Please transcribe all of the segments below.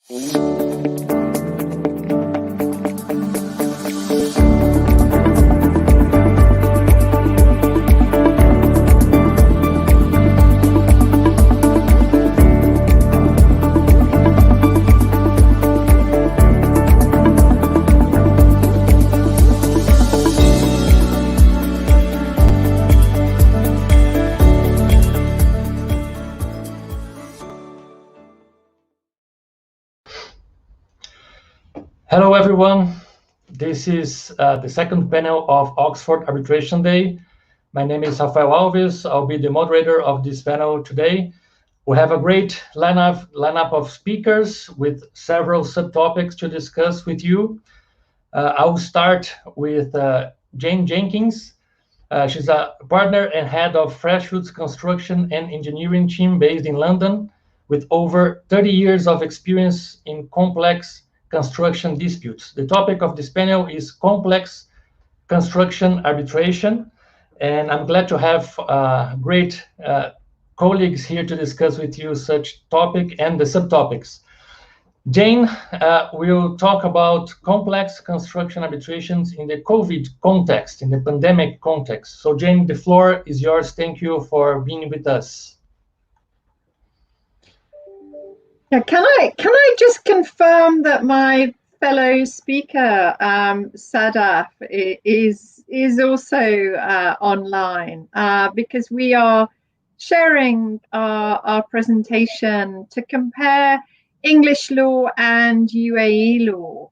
Hello everyone, this is the second panel of Oxford Arbitration Day. My name is Rafael Alves. I'll be the moderator of this panel today. We have a great lineup of speakers with several subtopics to discuss with you. I'll start with Jane Jenkins. She's a partner and head of Freshwoods Construction and Engineering team based in London with over 30 years of experience in complex construction disputes. The topic of this panel is complex construction arbitration, and I'm glad to have great colleagues here to discuss with you such topic and the subtopics. Jane will talk about complex construction arbitrations in the COVID context, in the pandemic context. So Jane, the floor is yours. Thank you for being with us. Yeah, can I just confirm that my fellow speaker Sadaff is also online because we are sharing our presentation to compare English law and UAE law,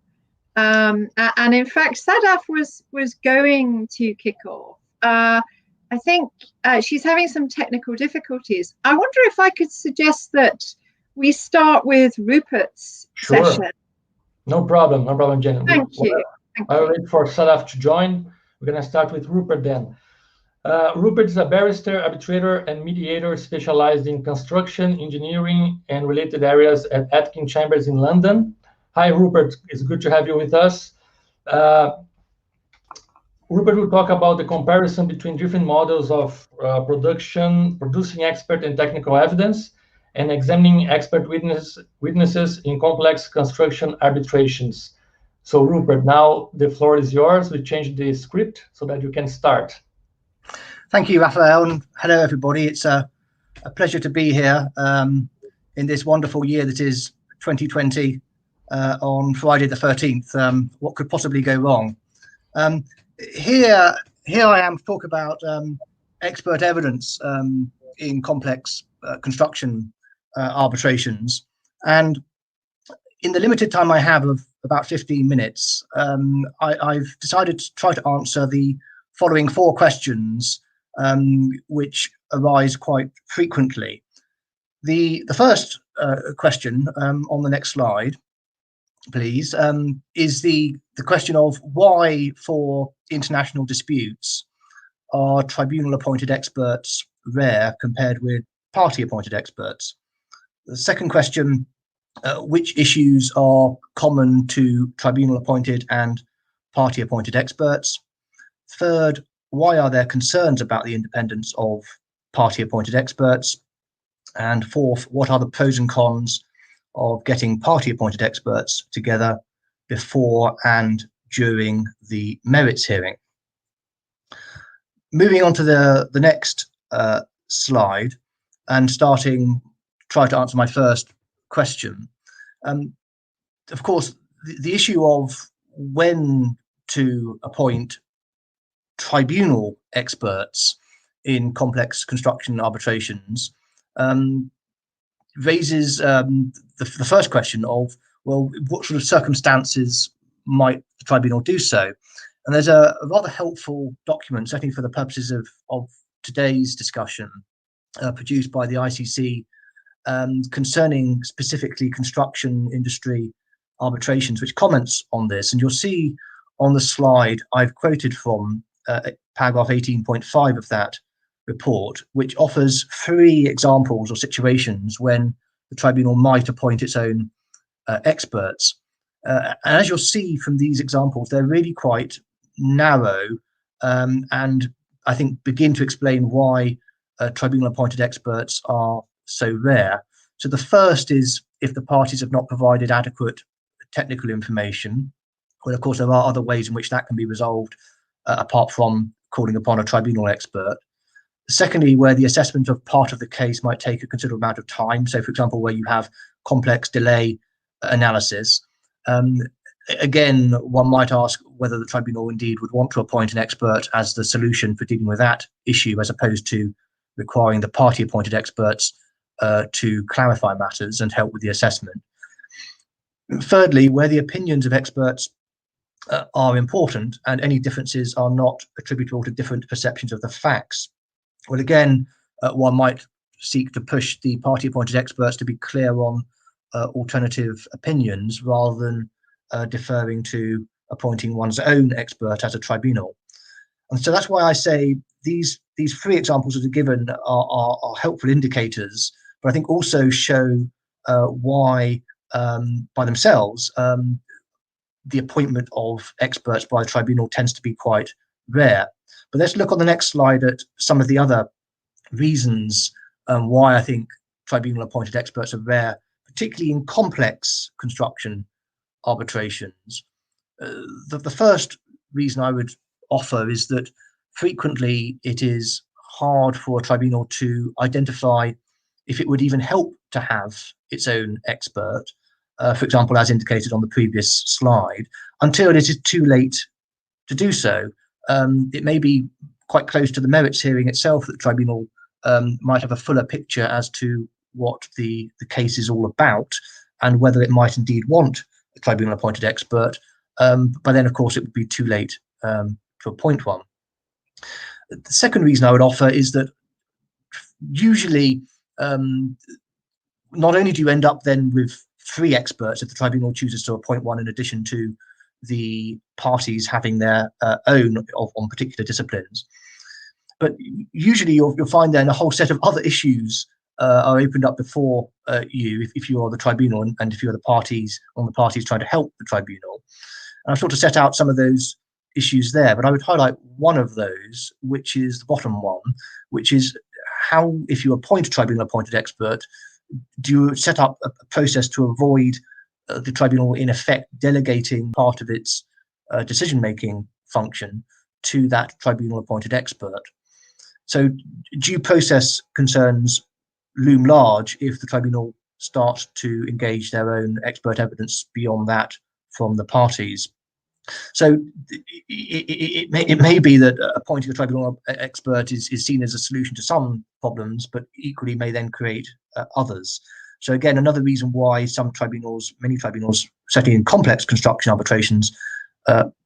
and in fact Sadaff was going to kick off. I think she's having some technical difficulties. I wonder if I could suggest that we start with Rupert's session. No problem, Jen. Thank you. I'll wait for Sadaff to join. We're going to start with Rupert then. Rupert is a barrister, arbitrator, and mediator specialized in construction, engineering, and related areas at Atkin Chambers in London. Hi, Rupert. It's good to have you with us. Rupert will talk about the comparison between different models of producing expert and technical evidence, and examining expert witnesses in complex construction arbitrations. So Rupert, now the floor is yours. We changed the script so that you can start. Thank you, Rafael, and hello everybody. It's a pleasure to be here in this wonderful year that is 2020 on Friday the 13th. What could possibly go wrong? Here I am to talk about expert evidence in complex construction arbitrations, and in the limited time I have of about 15 minutes, I've decided to try to answer the following 4 questions which arise quite frequently. The first question on the next slide, please, is the question of why for international disputes are tribunal-appointed experts rare compared with party-appointed experts. The second question, which issues are common to tribunal-appointed and party-appointed experts? Third, why are there concerns about the independence of party-appointed experts? And fourth, what are the pros and cons of getting party-appointed experts together before and during the merits hearing? Moving on to the next slide and try to answer my first question. Of course, the issue of when to appoint tribunal experts in complex construction arbitrations raises the first question of, well, what sort of circumstances might the tribunal do so? And there's a rather helpful document, certainly for the purposes of today's discussion, produced by the ICC concerning specifically construction industry arbitrations, which comments on this. And you'll see on the slide I've quoted from paragraph 18.5 of that report, which offers 3 examples or situations when the tribunal might appoint its own experts. And as you'll see from these examples, they're really quite narrow, and I think begin to explain why tribunal-appointed experts are so rare. So the first is if the parties have not provided adequate technical information. Well, of course, there are other ways in which that can be resolved apart from calling upon a tribunal expert. Secondly, where the assessment of part of the case might take a considerable amount of time. So, for example, where you have complex delay analysis. Again, one might ask whether the tribunal indeed would want to appoint an expert as the solution for dealing with that issue, as opposed to requiring the party-appointed experts to clarify matters and help with the assessment. Thirdly, where the opinions of experts are important and any differences are not attributable to different perceptions of the facts. Well, again, one might seek to push the party-appointed experts to be clear on alternative opinions rather than deferring to appointing one's own expert as a tribunal. And so that's why I say these three examples that are given are helpful indicators, but I think also show why, by themselves, the appointment of experts by the tribunal tends to be quite rare. But let's look on the next slide at some of the other reasons why I think tribunal-appointed experts are rare, particularly in complex construction arbitrations. The first reason I would offer is that frequently it is hard for a tribunal to identify if it would even help to have its own expert, for example, as indicated on the previous slide, until it is too late to do so. It may be quite close to the merits hearing itself that the tribunal might have a fuller picture as to what the case is all about and whether it might indeed want a tribunal-appointed expert. But then, of course, it would be too late to appoint one. The second reason I would offer is that usually not only do you end up then with 3 experts if the tribunal chooses to appoint one in addition to the parties having their own on particular disciplines, but usually you'll find then a whole set of other issues are opened up before you if you are the tribunal and if you're the parties trying to help the tribunal. And I've sought to set out some of those issues there, but I would highlight one of those, which is the bottom one, which is how, if you appoint a tribunal-appointed expert, do you set up a process to avoid the tribunal in effect delegating part of its decision-making function to that tribunal-appointed expert. So due process concerns loom large if the tribunal starts to engage their own expert evidence beyond that from the parties. So it may be that appointing a tribunal expert is seen as a solution to some problems, but equally may then create others. So again, another reason why many tribunals, certainly in complex construction arbitrations,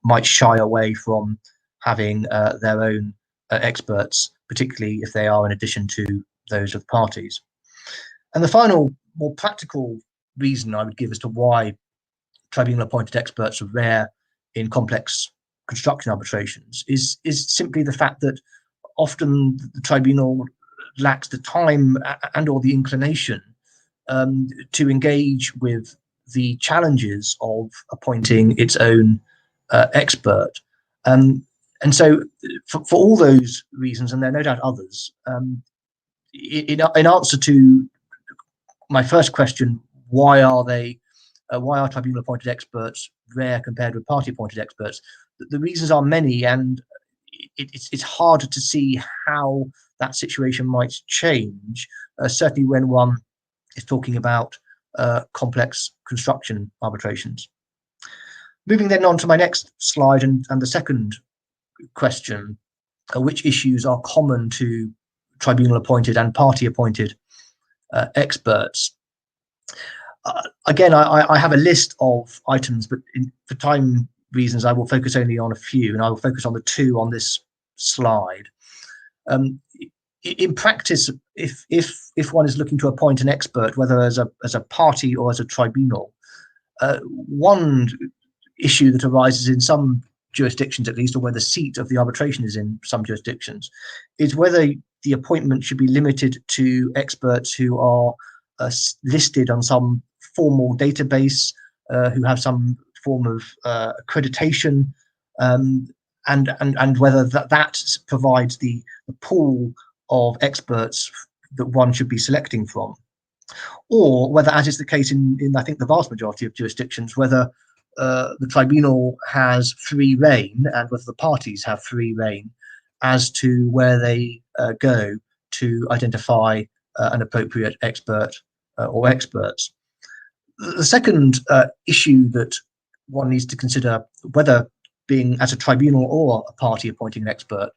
might shy away from having their own experts, particularly if they are in addition to those of the parties. And the final, more practical reason I would give as to why tribunal-appointed experts are rare in complex construction arbitrations is simply the fact that often the tribunal lacks the time and or the inclination to engage with the challenges of appointing its own expert. And so for all those reasons, and there are no doubt others, in answer to my first question, why are tribunal-appointed experts rare compared with party-appointed experts? The reasons are many, and it's hard to see how that situation might change, certainly when one is talking about complex construction arbitrations. Moving then on to my next slide and the second question, which issues are common to tribunal-appointed and party-appointed experts. Again, I have a list of items, but for time reasons, I will focus only on a few, and I will focus on the 2 on this slide. In practice, if one is looking to appoint an expert, whether as a party or as a tribunal, one issue that arises in some jurisdictions, at least, or where the seat of the arbitration is in some jurisdictions, is whether the appointment should be limited to experts who are listed on some formal database, who have some form of accreditation, and whether that provides the pool of experts that one should be selecting from. or whether, as is the case in I think the vast majority of jurisdictions, whether the tribunal has free rein and whether the parties have free rein as to where they go to identify an appropriate expert or experts. The second issue that one needs to consider, whether being as a tribunal or a party appointing an expert,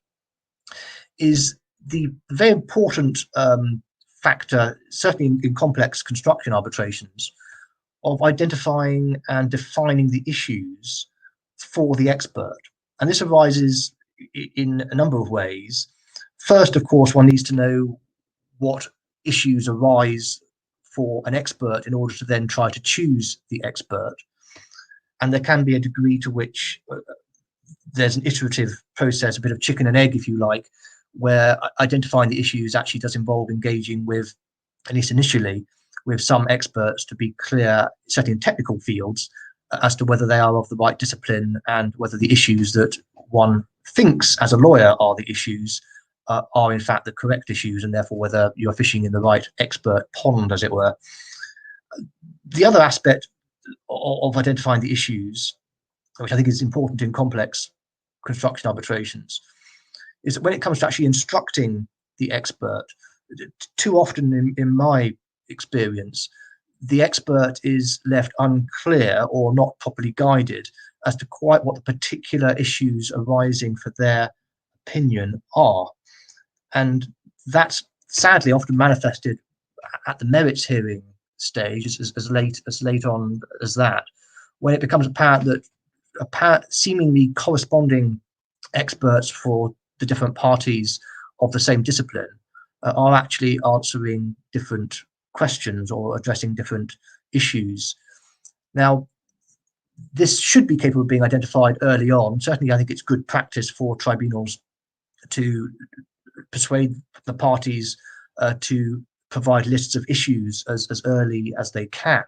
is the very important factor, certainly in complex construction arbitrations, of identifying and defining the issues for the expert. And this arises in a number of ways. First, of course, one needs to know what issues arise for an expert in order to then try to choose the expert. And there can be a degree to which there's an iterative process, a bit of chicken and egg, if you like, where identifying the issues actually does involve engaging with, at least initially, with some experts to be clear, certainly in technical fields, as to whether they are of the right discipline and whether the issues that one thinks as a lawyer are the issues are in fact the correct issues, and therefore whether you're fishing in the right expert pond, as it were. The other aspect of identifying the issues, which I think is important in complex construction arbitrations, is that when it comes to actually instructing the expert, too often in my experience, the expert is left unclear or not properly guided as to quite what the particular issues arising for their opinion are. And that's sadly often manifested at the merits hearing stage, as late on as that, when it becomes apparent that seemingly corresponding experts for the different parties of the same discipline are actually answering different questions or addressing different issues. Now, this should be capable of being identified early on. Certainly, I think it's good practice for tribunals to persuade the parties to provide lists of issues as early as they can.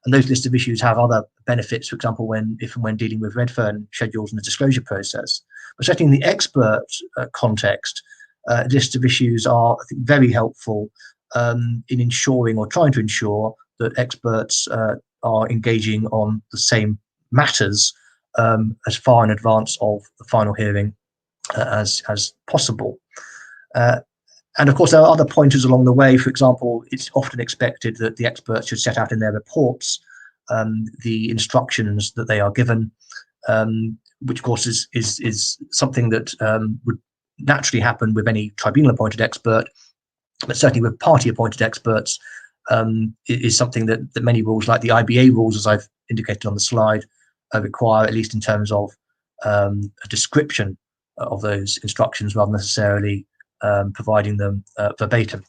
And those lists of issues have other benefits, for example, if and when dealing with Redfern schedules and the disclosure process. But certainly in the expert context, lists of issues are, I think, very helpful in ensuring or trying to ensure that experts are engaging on the same matters as far in advance of the final hearing as possible. And of course, there are other pointers along the way. For example, it's often expected that the experts should set out in their reports the instructions that they are given, which of course is something that would naturally happen with any tribunal-appointed expert, but certainly with party-appointed experts is something that many rules, like the IBA rules, as I've indicated on the slide, require, at least in terms of a description of those instructions, rather than necessarily providing them verbatim.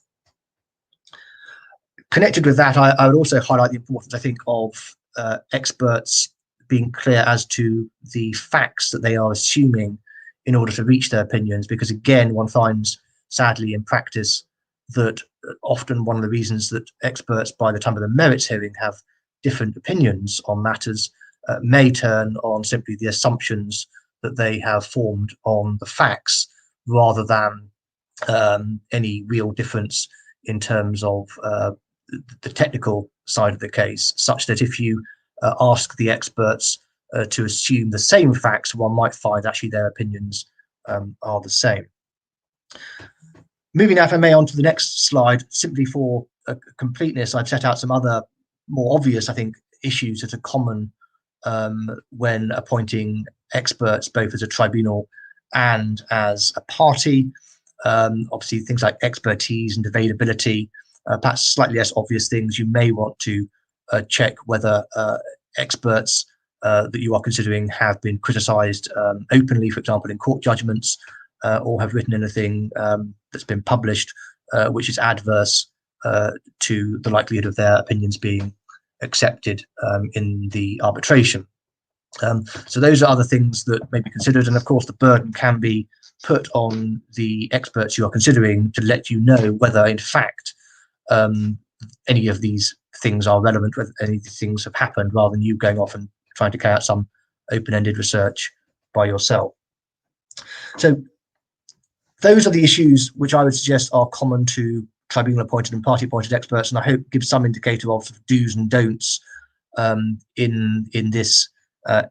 Connected with that, I would also highlight the importance, I think, of experts being clear as to the facts that they are assuming in order to reach their opinions, because again, one finds, sadly, in practice, that often one of the reasons that experts, by the time of the merits hearing, have different opinions on matters may turn on simply the assumptions that they have formed on the facts, rather than any real difference in terms of the technical side of the case, such that if you ask the experts to assume the same facts, one might find actually their opinions are the same. Moving now, if I may, on to the next slide, simply for completeness, I've set out some other more obvious, I think, issues that are common when appointing experts, both as a tribunal and as a party. Obviously, things like expertise and availability, perhaps slightly less obvious things. You may want to check whether experts that you are considering have been criticised openly, for example, in court judgments, or have written anything that's been published which is adverse to the likelihood of their opinions being accepted in the arbitration. So those are other things that may be considered, and of course the burden can be put on the experts you are considering to let you know whether in fact any of these things are relevant, whether any of these things have happened, rather than you going off and trying to carry out some open-ended research by yourself. So those are the issues which I would suggest are common to tribunal-appointed and party-appointed experts, and I hope gives some indicator of do's and don'ts in this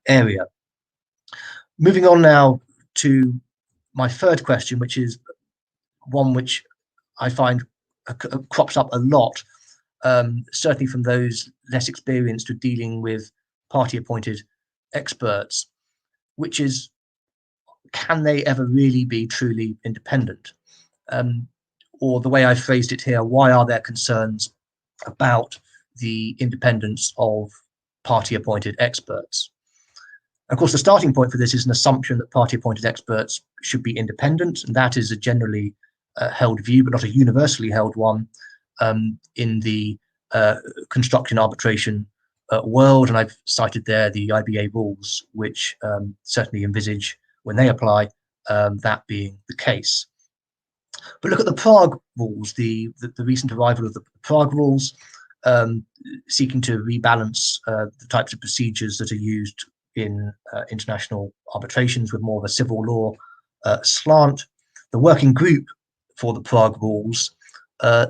area. Moving on now to my third question, which is one which I find crops up a lot, certainly from those less experienced with dealing with party-appointed experts, which is, can they ever really be truly independent? Or the way I phrased it here, why are there concerns about the independence of party-appointed experts? Of course, the starting point for this is an assumption that party-appointed experts should be independent, and that is a generally held view, but not a universally held one in the construction arbitration world. And I've cited there the IBA rules, which certainly envisage, when they apply, that being the case. But look at the Prague Rules, the recent arrival of the Prague Rules, seeking to rebalance the types of procedures that are used in international arbitrations with more of a civil law slant. The working group for the Prague Rules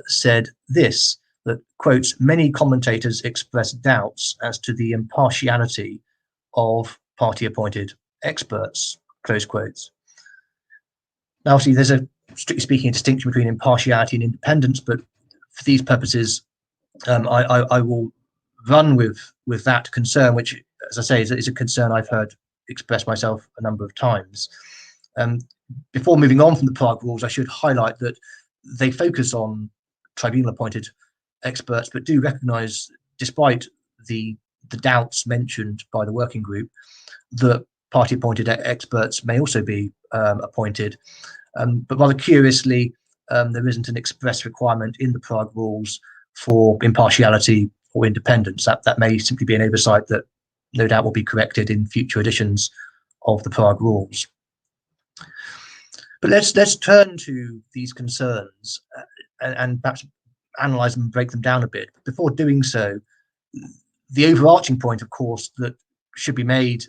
said this, that, quotes, many commentators express doubts as to the impartiality of party-appointed experts, close quotes. Now, obviously, there's a, strictly speaking, a distinction between impartiality and independence, but for these purposes, I will run with that concern, which, as I say, is a concern I've heard expressed myself a number of times. Before moving on from the Prague Rules, I should highlight that they focus on tribunal-appointed experts, but do recognise, despite the doubts mentioned by the working group, that party-appointed experts may also be appointed. But rather curiously, there isn't an express requirement in the Prague Rules for impartiality or independence. That may simply be an oversight that no doubt will be corrected in future editions of the Prague Rules. But let's turn to these concerns and perhaps analyse them and break them down a bit. Before doing so, the overarching point, of course, that should be made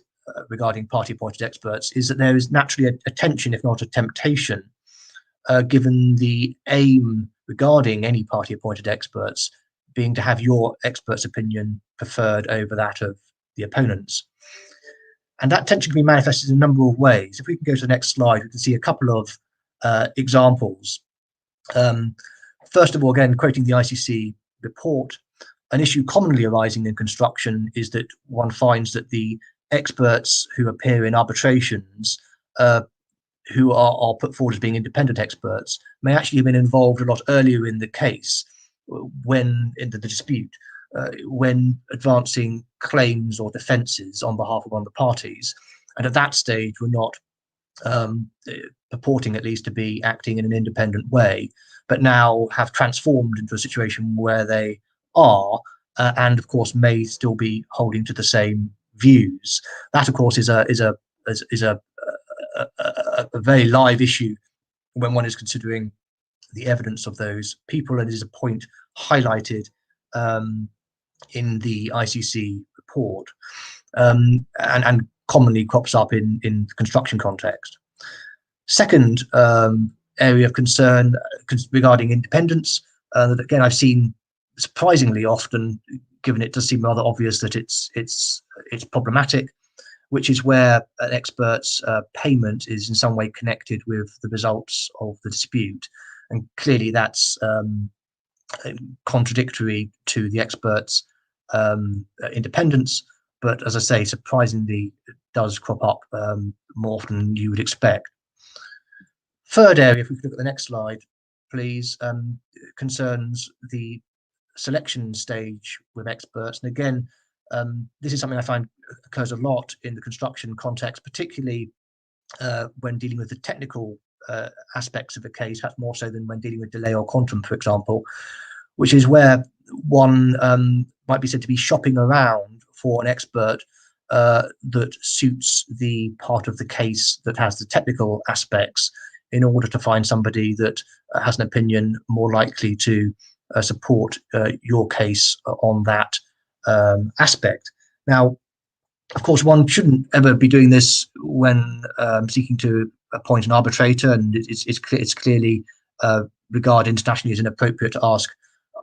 regarding party-appointed experts is that there is naturally a tension, if not a temptation, given the aim regarding any party-appointed experts being to have your expert's opinion preferred over that of the opponent's. And that tension can be manifested in a number of ways. If we can go to the next slide, we can see a couple of examples. First of all, again, quoting the ICC report, an issue commonly arising in construction is that one finds that the experts who appear in arbitrations, who are put forward as being independent experts, may actually have been involved a lot earlier in the case, when in the dispute, when advancing claims or defences on behalf of one of the parties, and at that stage were not purporting, at least, to be acting in an independent way, but now have transformed into a situation where they are, and of course may still be holding to the same views. That, of course, is a very live issue when one is considering the evidence of those people, and is a point highlighted in the ICC report, and commonly crops up in the construction context. Second area of concern regarding independence, that again I've seen surprisingly often, given it does seem rather obvious that it's problematic, which is where an expert's payment is in some way connected with the results of the dispute, and clearly that's contradictory to the expert's independence, but as I say, surprisingly it does crop up more often than you would expect. Third area, if we could look at the next slide, please, concerns the selection stage with experts. And again, this is something I find occurs a lot in the construction context, particularly when dealing with the technical aspects of a case, perhaps more so than when dealing with delay or quantum, for example, which is where one might be said to be shopping around for an expert that suits the part of the case that has the technical aspects, in order to find somebody that has an opinion more likely to support your case on that aspect. Now, of course, one shouldn't ever be doing this when seeking to appoint an arbitrator, and it's clearly regard internationally as inappropriate to ask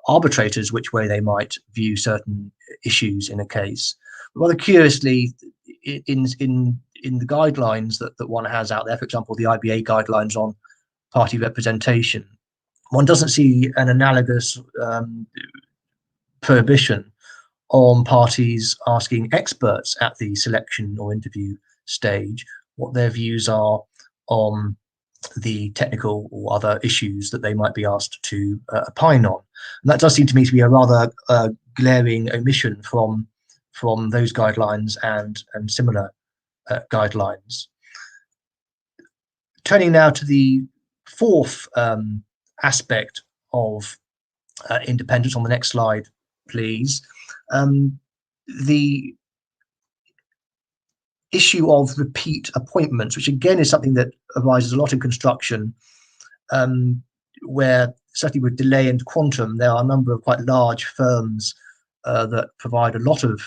arbitrators which way they might view certain issues in a case. Rather curiously, in the guidelines that one has out there, for example, the IBA guidelines on party representation, one doesn't see an analogous prohibition on parties asking experts at the selection or interview stage what their views are on the technical or other issues that they might be asked to opine on. And that does seem to me to be a rather glaring omission from those guidelines and similar guidelines. Turning now to the fourth aspect of independence on the next slide, please. The issue of repeat appointments, which again is something that arises a lot in construction, where certainly with delay and quantum, there are a number of quite large firms that provide a lot of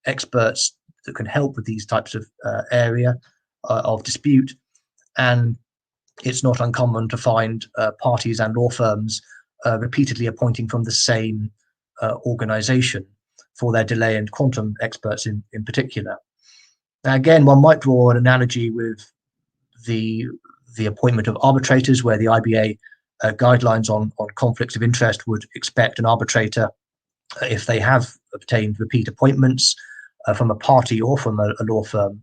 experts that can help with these types of area of dispute. And it's not uncommon to find parties and law firms repeatedly appointing from the same organization for their delay and quantum experts in particular. Now, again, one might draw an analogy with the appointment of arbitrators, where the IBA guidelines on conflicts of interest would expect an arbitrator, if they have obtained repeat appointments from a party or from a law firm,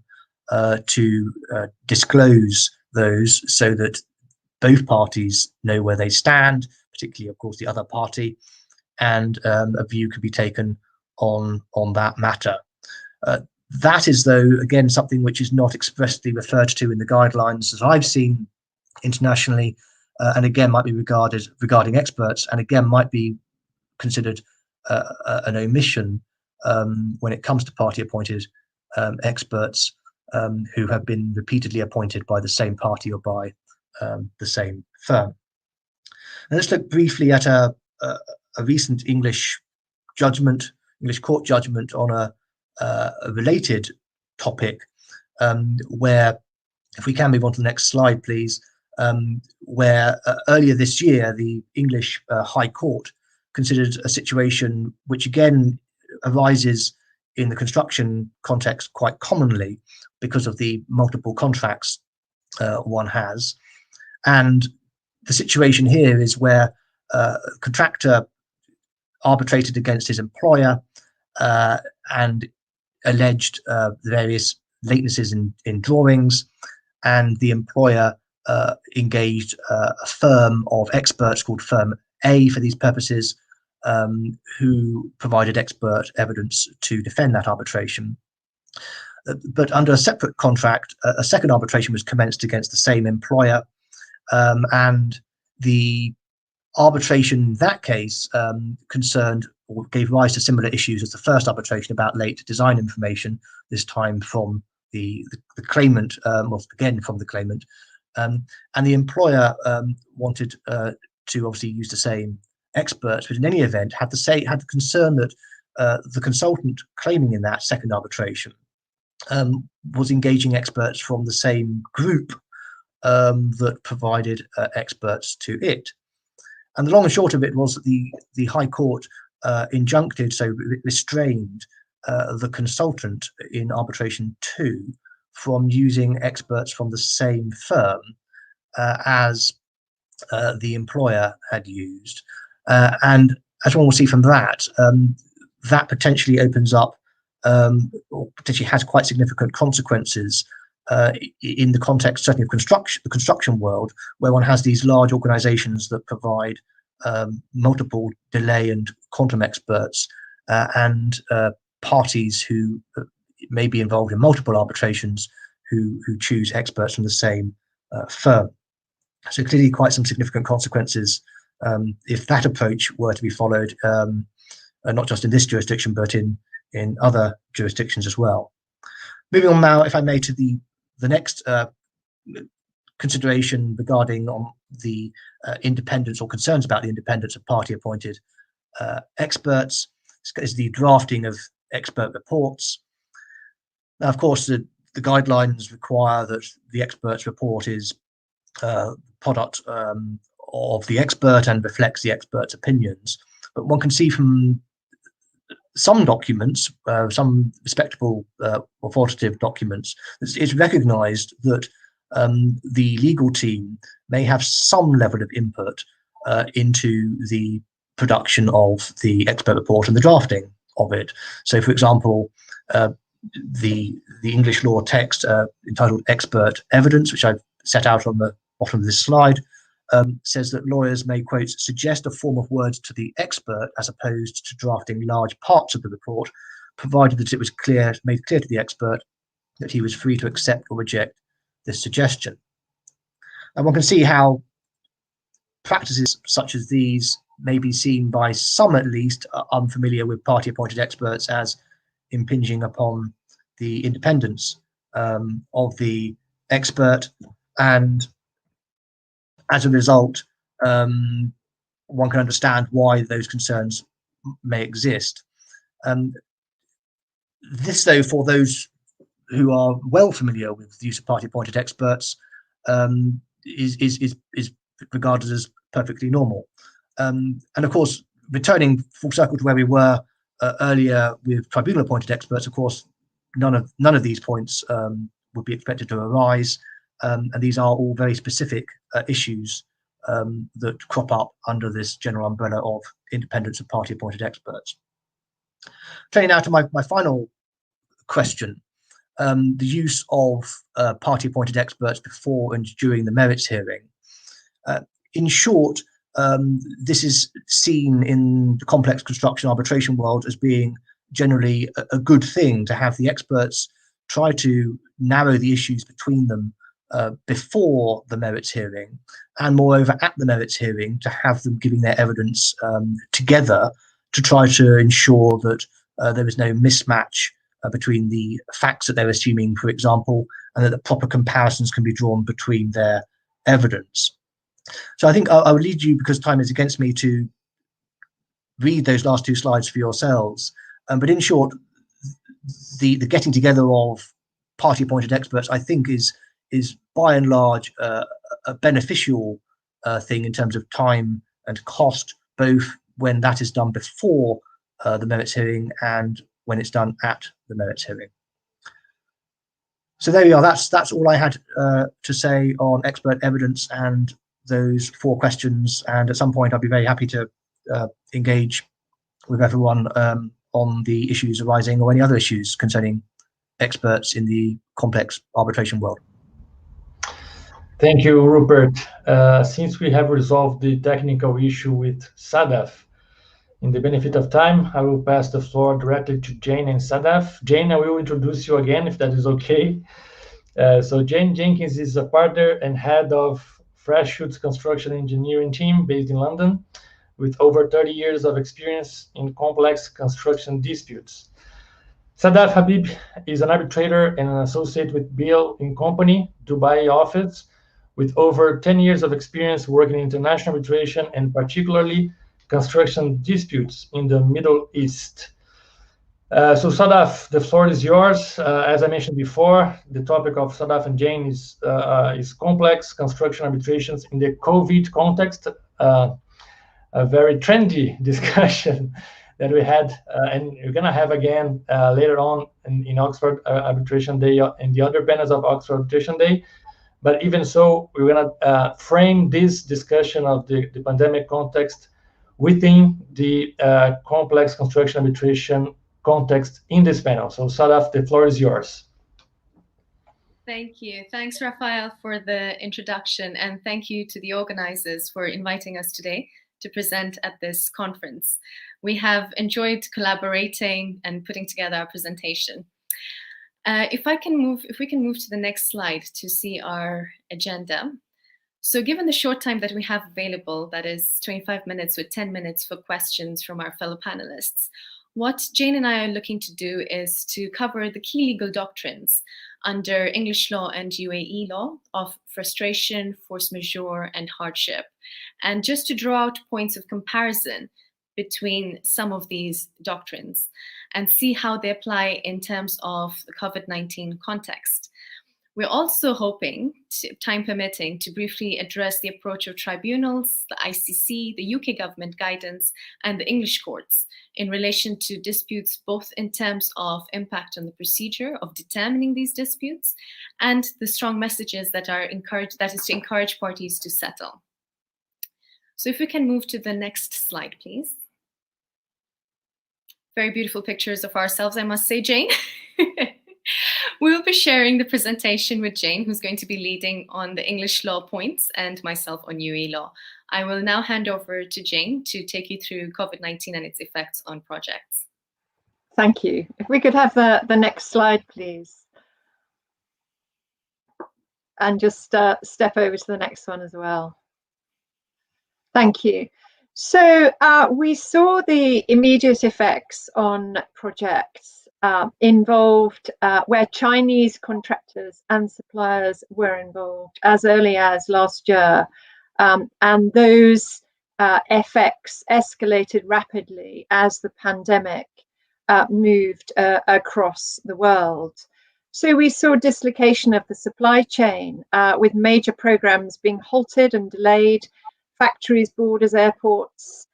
to disclose those so that both parties know where they stand, particularly, of course, the other party, and a view could be taken on that matter. That is, though, again, something which is not expressly referred to in the guidelines as I've seen internationally, and again might be regarded regarding experts, and again might be considered an omission when it comes to party-appointed experts who have been repeatedly appointed by the same party or by the same firm. Now, let's look briefly at a recent English court judgment on a related topic, where, if we can move on to the next slide, please, where earlier this year the English High Court considered a situation which again arises in the construction context quite commonly because of the multiple contracts one has. And the situation here is where a contractor arbitrated against his employer and alleged various latenesses in drawings, and the employer engaged a firm of experts called Firm A for these purposes, who provided expert evidence to defend that arbitration. But under a separate contract, a second arbitration was commenced against the same employer, and the arbitration in that case concerned or gave rise to similar issues as the first arbitration about late design information, this time from the claimant, well, again from the claimant, and the employer wanted to obviously use the same experts, but in any event had the concern that the consultant claiming in that second arbitration was engaging experts from the same group that provided experts to it. And the long and short of it was that the High Court injuncted, so restrained the consultant in arbitration 2 from using experts from the same firm as the employer had used. And as one will see from that, that potentially opens up or potentially has quite significant consequences in the context, certainly of the construction world, where one has these large organizations that provide multiple delay and quantum experts and parties who may be involved in multiple arbitrations who choose experts from the same firm. So clearly quite some significant consequences if that approach were to be followed, not just in this jurisdiction, but in other jurisdictions as well. Moving on now, if I may, to the next consideration regarding the independence or concerns about the independence of party-appointed experts is the drafting of expert reports. Now, of course, the guidelines require that the expert's report is product of the expert and reflects the expert's opinions. But one can see from some documents, some respectable authoritative documents, it's recognized that the legal team may have some level of input into the production of the expert report and the drafting of it. So, for example, the English law text entitled Expert Evidence, which I've set out on the bottom of this slide, says that lawyers may, quote, suggest a form of words to the expert as opposed to drafting large parts of the report, provided that it was made clear to the expert that he was free to accept or reject this suggestion. And one can see how practices such as these may be seen by some, at least, unfamiliar with party-appointed experts as impinging upon the independence of the expert, and as a result, one can understand why those concerns may exist. This, though, for those who are well familiar with the use of party-appointed experts, is regarded as perfectly normal. And of course, returning full circle to where we were earlier with tribunal-appointed experts, of course, none of these points would be expected to arise, and these are all very specific issues that crop up under this general umbrella of independence of party-appointed experts. Turning now to my final question, the use of party-appointed experts before and during the merits hearing. In short, this is seen in the complex construction arbitration world as being generally a good thing, to have the experts try to narrow the issues between them before the merits hearing, and moreover at the merits hearing to have them giving their evidence together to try to ensure that there is no mismatch between the facts that they're assuming, for example, and that the proper comparisons can be drawn between their evidence. So I think I would lead you, because time is against me, to read those last two slides for yourselves. But in short, the getting together of party-appointed experts, I think, is by and large a beneficial thing in terms of time and cost, both when that is done before the merits hearing and when it's done at the merits hearing. So there we are. That's all I had to say on expert evidence and those four questions. And at some point, I'll be very happy to engage with everyone on the issues arising or any other issues concerning experts in the complex arbitration world. Thank you, Rupert. Since we have resolved the technical issue with Sadaff, in the benefit of time, I will pass the floor directly to Jane and Sadaff. Jane, I will introduce you again, if that is okay. So Jane Jenkins is a partner and head of Freshoots Construction Engineering team based in London, with over 30 years of experience in complex construction disputes. Sadaff Habib is an arbitrator and an associate with Beale & Company, Dubai office, with over 10 years of experience working in international arbitration and particularly construction disputes in the Middle East. So Sadaff, the floor is yours. As I mentioned before, the topic of Sadaff and Jane is complex construction arbitrations in the COVID context, a very trendy discussion that we had, and we're going to have again later on in Oxford Arbitration Day and the other panels of Oxford Arbitration Day. But even so, we're going to frame this discussion of the pandemic context within the complex construction arbitration context in this panel. So Sadaff, the floor is yours. Thank you. Thanks, Rafael, for the introduction, and thank you to the organizers for inviting us today to present at this conference. We have enjoyed collaborating and putting together our presentation. If we can move to the next slide to see our agenda. So given the short time that we have available, that is 25 minutes with 10 minutes for questions from our fellow panelists, what Jane and I are looking to do is to cover the key legal doctrines under English law and UAE law of frustration, force majeure, and hardship, and just to draw out points of comparison between some of these doctrines and see how they apply in terms of the COVID-19 context. We're also hoping, time permitting, to briefly address the approach of tribunals, the ICC, the UK government guidance, and the English courts in relation to disputes, both in terms of impact on the procedure of determining these disputes and the strong messages that is to encourage parties to settle. So if we can move to the next slide, please. Very beautiful pictures of ourselves, I must say, Jane. We will be sharing the presentation with Jane, who's going to be leading on the English law points, and myself on UAE law. I will now hand over to Jane to take you through COVID-19 and its effects on projects. Thank you. If we could have the next slide, please. And just step over to the next one as well. Thank you. So we saw the immediate effects on projects involved where Chinese contractors and suppliers were involved as early as last year. And those effects escalated rapidly as the pandemic moved across the world. So we saw dislocation of the supply chain with major programs being halted and delayed, factories, borders, airports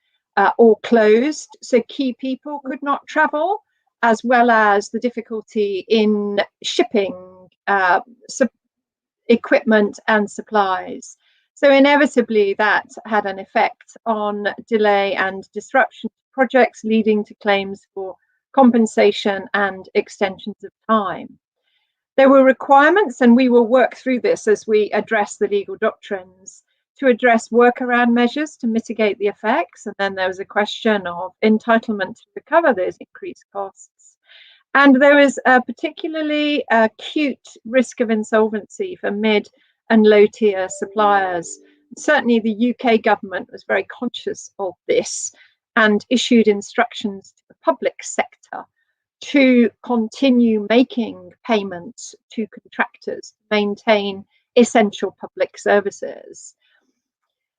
all closed. So key people could not travel, as well as the difficulty in shipping equipment and supplies. So inevitably that had an effect on delay and disruption to projects, leading to claims for compensation and extensions of time. There were requirements, and we will work through this as we address the legal doctrines, to address workaround measures to mitigate the effects. And then there was a question of entitlement to recover those increased costs. And there was a particularly acute risk of insolvency for mid and low tier suppliers. Certainly the UK government was very conscious of this and issued instructions to the public sector to continue making payments to contractors to maintain essential public services.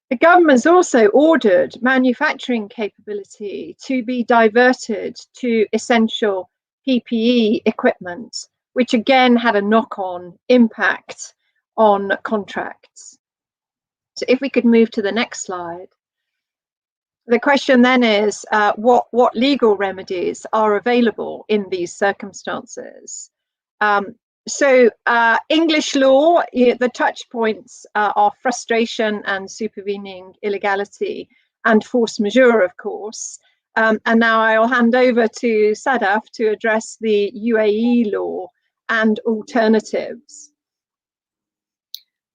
The government's also ordered manufacturing capability to be diverted to essential PPE equipment, which again had a knock-on impact on contracts. So if we could move to the next slide. The question then is, what legal remedies are available in these circumstances? So English law, the touch points are frustration and supervening illegality and force majeure, of course. And now I'll hand over to Sadaff to address the UAE law and alternatives.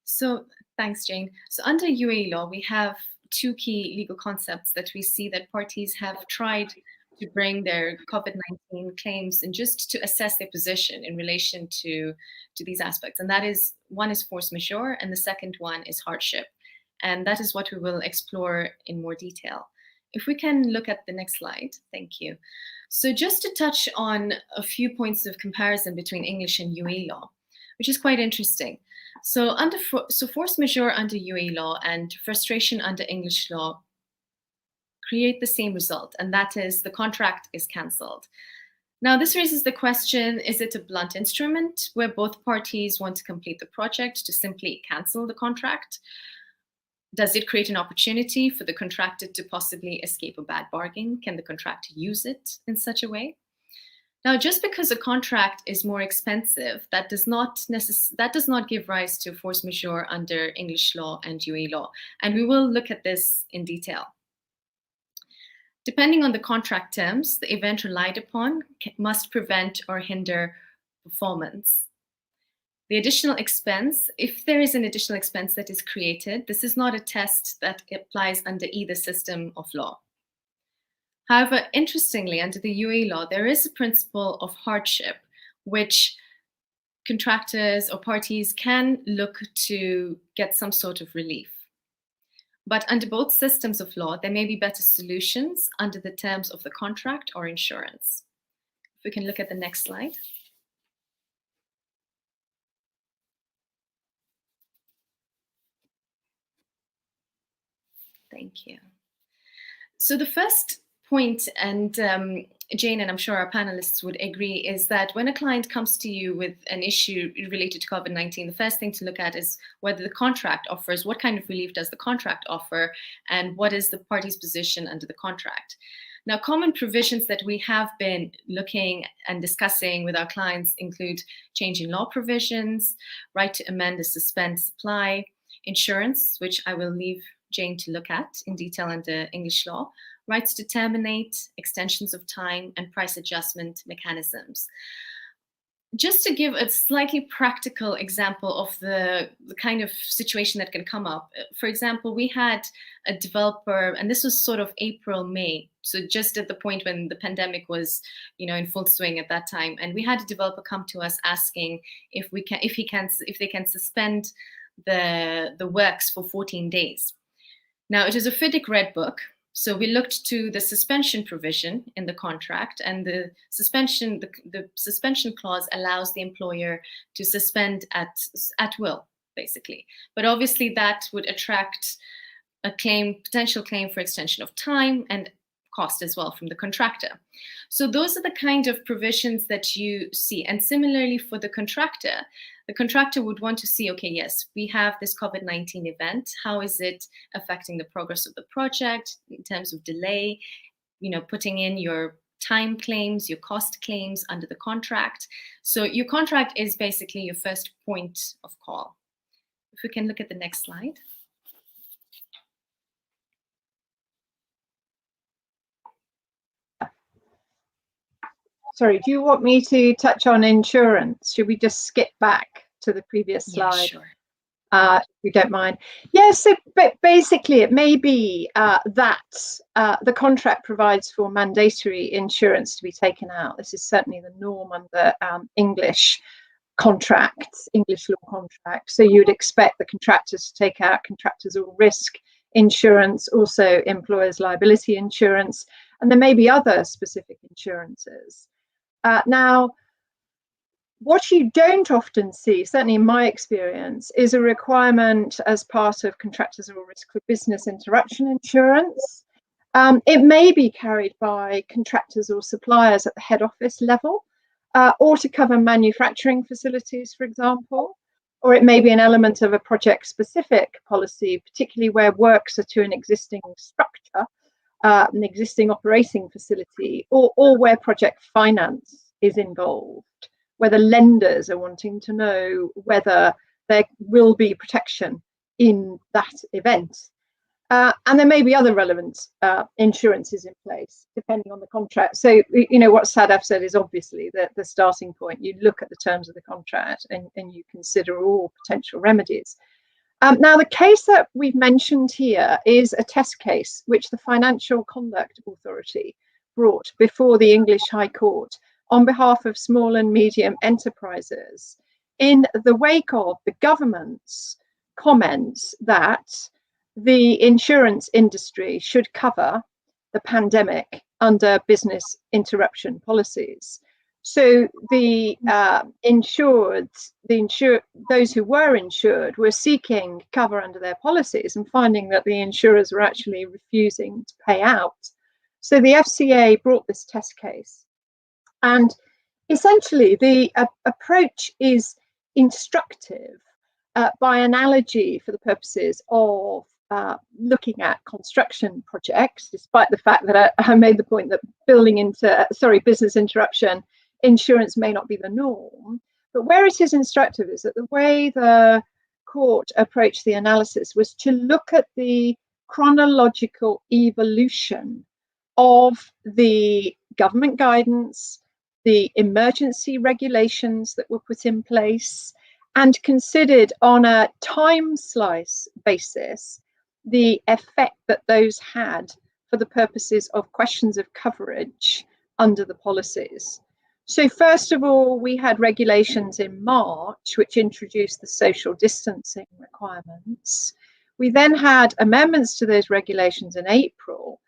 So thanks, Jane. So under UAE law, we have two key legal concepts that we see that parties have tried to bring their COVID-19 claims and just to assess their position in relation to these aspects. And that is, one is force majeure and the second one is hardship. And that is what we will explore in more detail. If we can look at the next slide, thank you. So just to touch on a few points of comparison between English and UAE law, which is quite interesting. So force majeure under UAE law and frustration under English law create the same result, and that is the contract is cancelled. Now, this raises the question, is it a blunt instrument where both parties want to complete the project to simply cancel the contract? Does it create an opportunity for the contractor to possibly escape a bad bargain? Can the contractor use it in such a way? Now, just because a contract is more expensive, that does not give rise to force majeure under English law and UAE law. And we will look at this in detail. Depending on the contract terms, the event relied upon must prevent or hinder performance. The additional expense, if there is an additional expense that is created, this is not a test that applies under either system of law. However, interestingly, under the UAE law, there is a principle of hardship, which contractors or parties can look to get some sort of relief. But under both systems of law, there may be better solutions under the terms of the contract or insurance. If we can look at the next slide. Thank you. So the first point and Jane, and I'm sure our panelists would agree, is that when a client comes to you with an issue related to COVID-19, the first thing to look at is whether the contract offers, what kind of relief does the contract offer, and what is the party's position under the contract. Now, common provisions that we have been looking and discussing with our clients include change in law provisions, right to amend and suspend supply, insurance, which I will leave Jane to look at in detail under English law, rights to terminate, extensions of time, and price adjustment mechanisms. Just to give a slightly practical example of the kind of situation that can come up. For example, we had a developer, and this was sort of April, May, so just at the point when the pandemic was, in full swing at that time. And we had a developer come to us asking if they can suspend the works for 14 days. Now, it is a FIDIC red book. So we looked to the suspension provision in the contract, and the suspension clause allows the employer to suspend at will, basically. But obviously that would attract a potential claim for extension of time and cost as well from the contractor. So those are the kind of provisions that you see. And similarly for the contractor would want to see, okay, yes, we have this COVID-19 event. How is it affecting the progress of the project in terms of delay, putting in your time claims, your cost claims under the contract. So your contract is basically your first point of call. If we can look at the next slide. Sorry, do you want me to touch on insurance? Should we just skip back to the previous slide? Yeah, sure. If you don't mind. Yeah, so but basically it may be that the contract provides for mandatory insurance to be taken out. This is certainly the norm under English contracts, English law contracts. So you'd expect the contractors to take out contractors all risk insurance, also employers liability insurance, and there may be other specific insurances. Now, what you don't often see, certainly in my experience, is a requirement as part of contractors all risk for business interruption insurance. It may be carried by contractors or suppliers at the head office level, or to cover manufacturing facilities, for example, or it may be an element of a project-specific policy, particularly where works are to an existing structure, an existing operating facility, or where project finance is involved, whether lenders are wanting to know whether there will be protection in that event. And there may be other relevant insurances in place, depending on the contract. So, what Sadaff said is obviously the starting point. You look at the terms of the contract and you consider all potential remedies. Now, the case that we've mentioned here is a test case which the Financial Conduct Authority brought before the English High Court on behalf of small and medium enterprises in the wake of the government's comments that the insurance industry should cover the pandemic under business interruption policies. So the those who were insured were seeking cover under their policies and finding that the insurers were actually refusing to pay out. So the FCA brought this test case, and essentially the approach is instructive by analogy for the purposes of looking at construction projects, despite the fact that I made the point that business interruption insurance may not be the norm. But where it is instructive is that the way the court approached the analysis was to look at the chronological evolution of the government guidance, the emergency regulations that were put in place, and considered on a time slice basis the effect that those had for the purposes of questions of coverage under the policies. So first of all, we had regulations in March which introduced the social distancing requirements. We then had amendments to those regulations in April,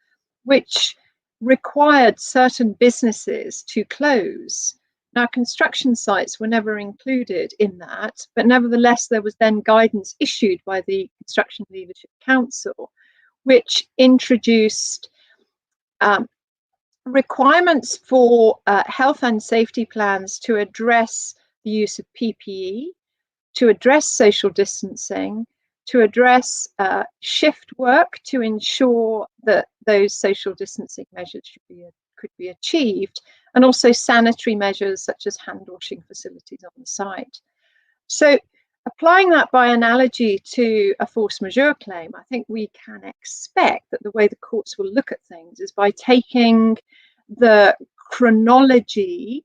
which required certain businesses to close. Now, construction sites were never included in that, but nevertheless, there was then guidance issued by the Construction Leadership Council, which introduced requirements for health and safety plans to address the use of PPE, to address social distancing, to address shift work to ensure that those social distancing measures could be achieved, and also sanitary measures such as hand washing facilities on the site. So applying that by analogy to a force majeure claim, I think we can expect that the way the courts will look at things is by taking the chronology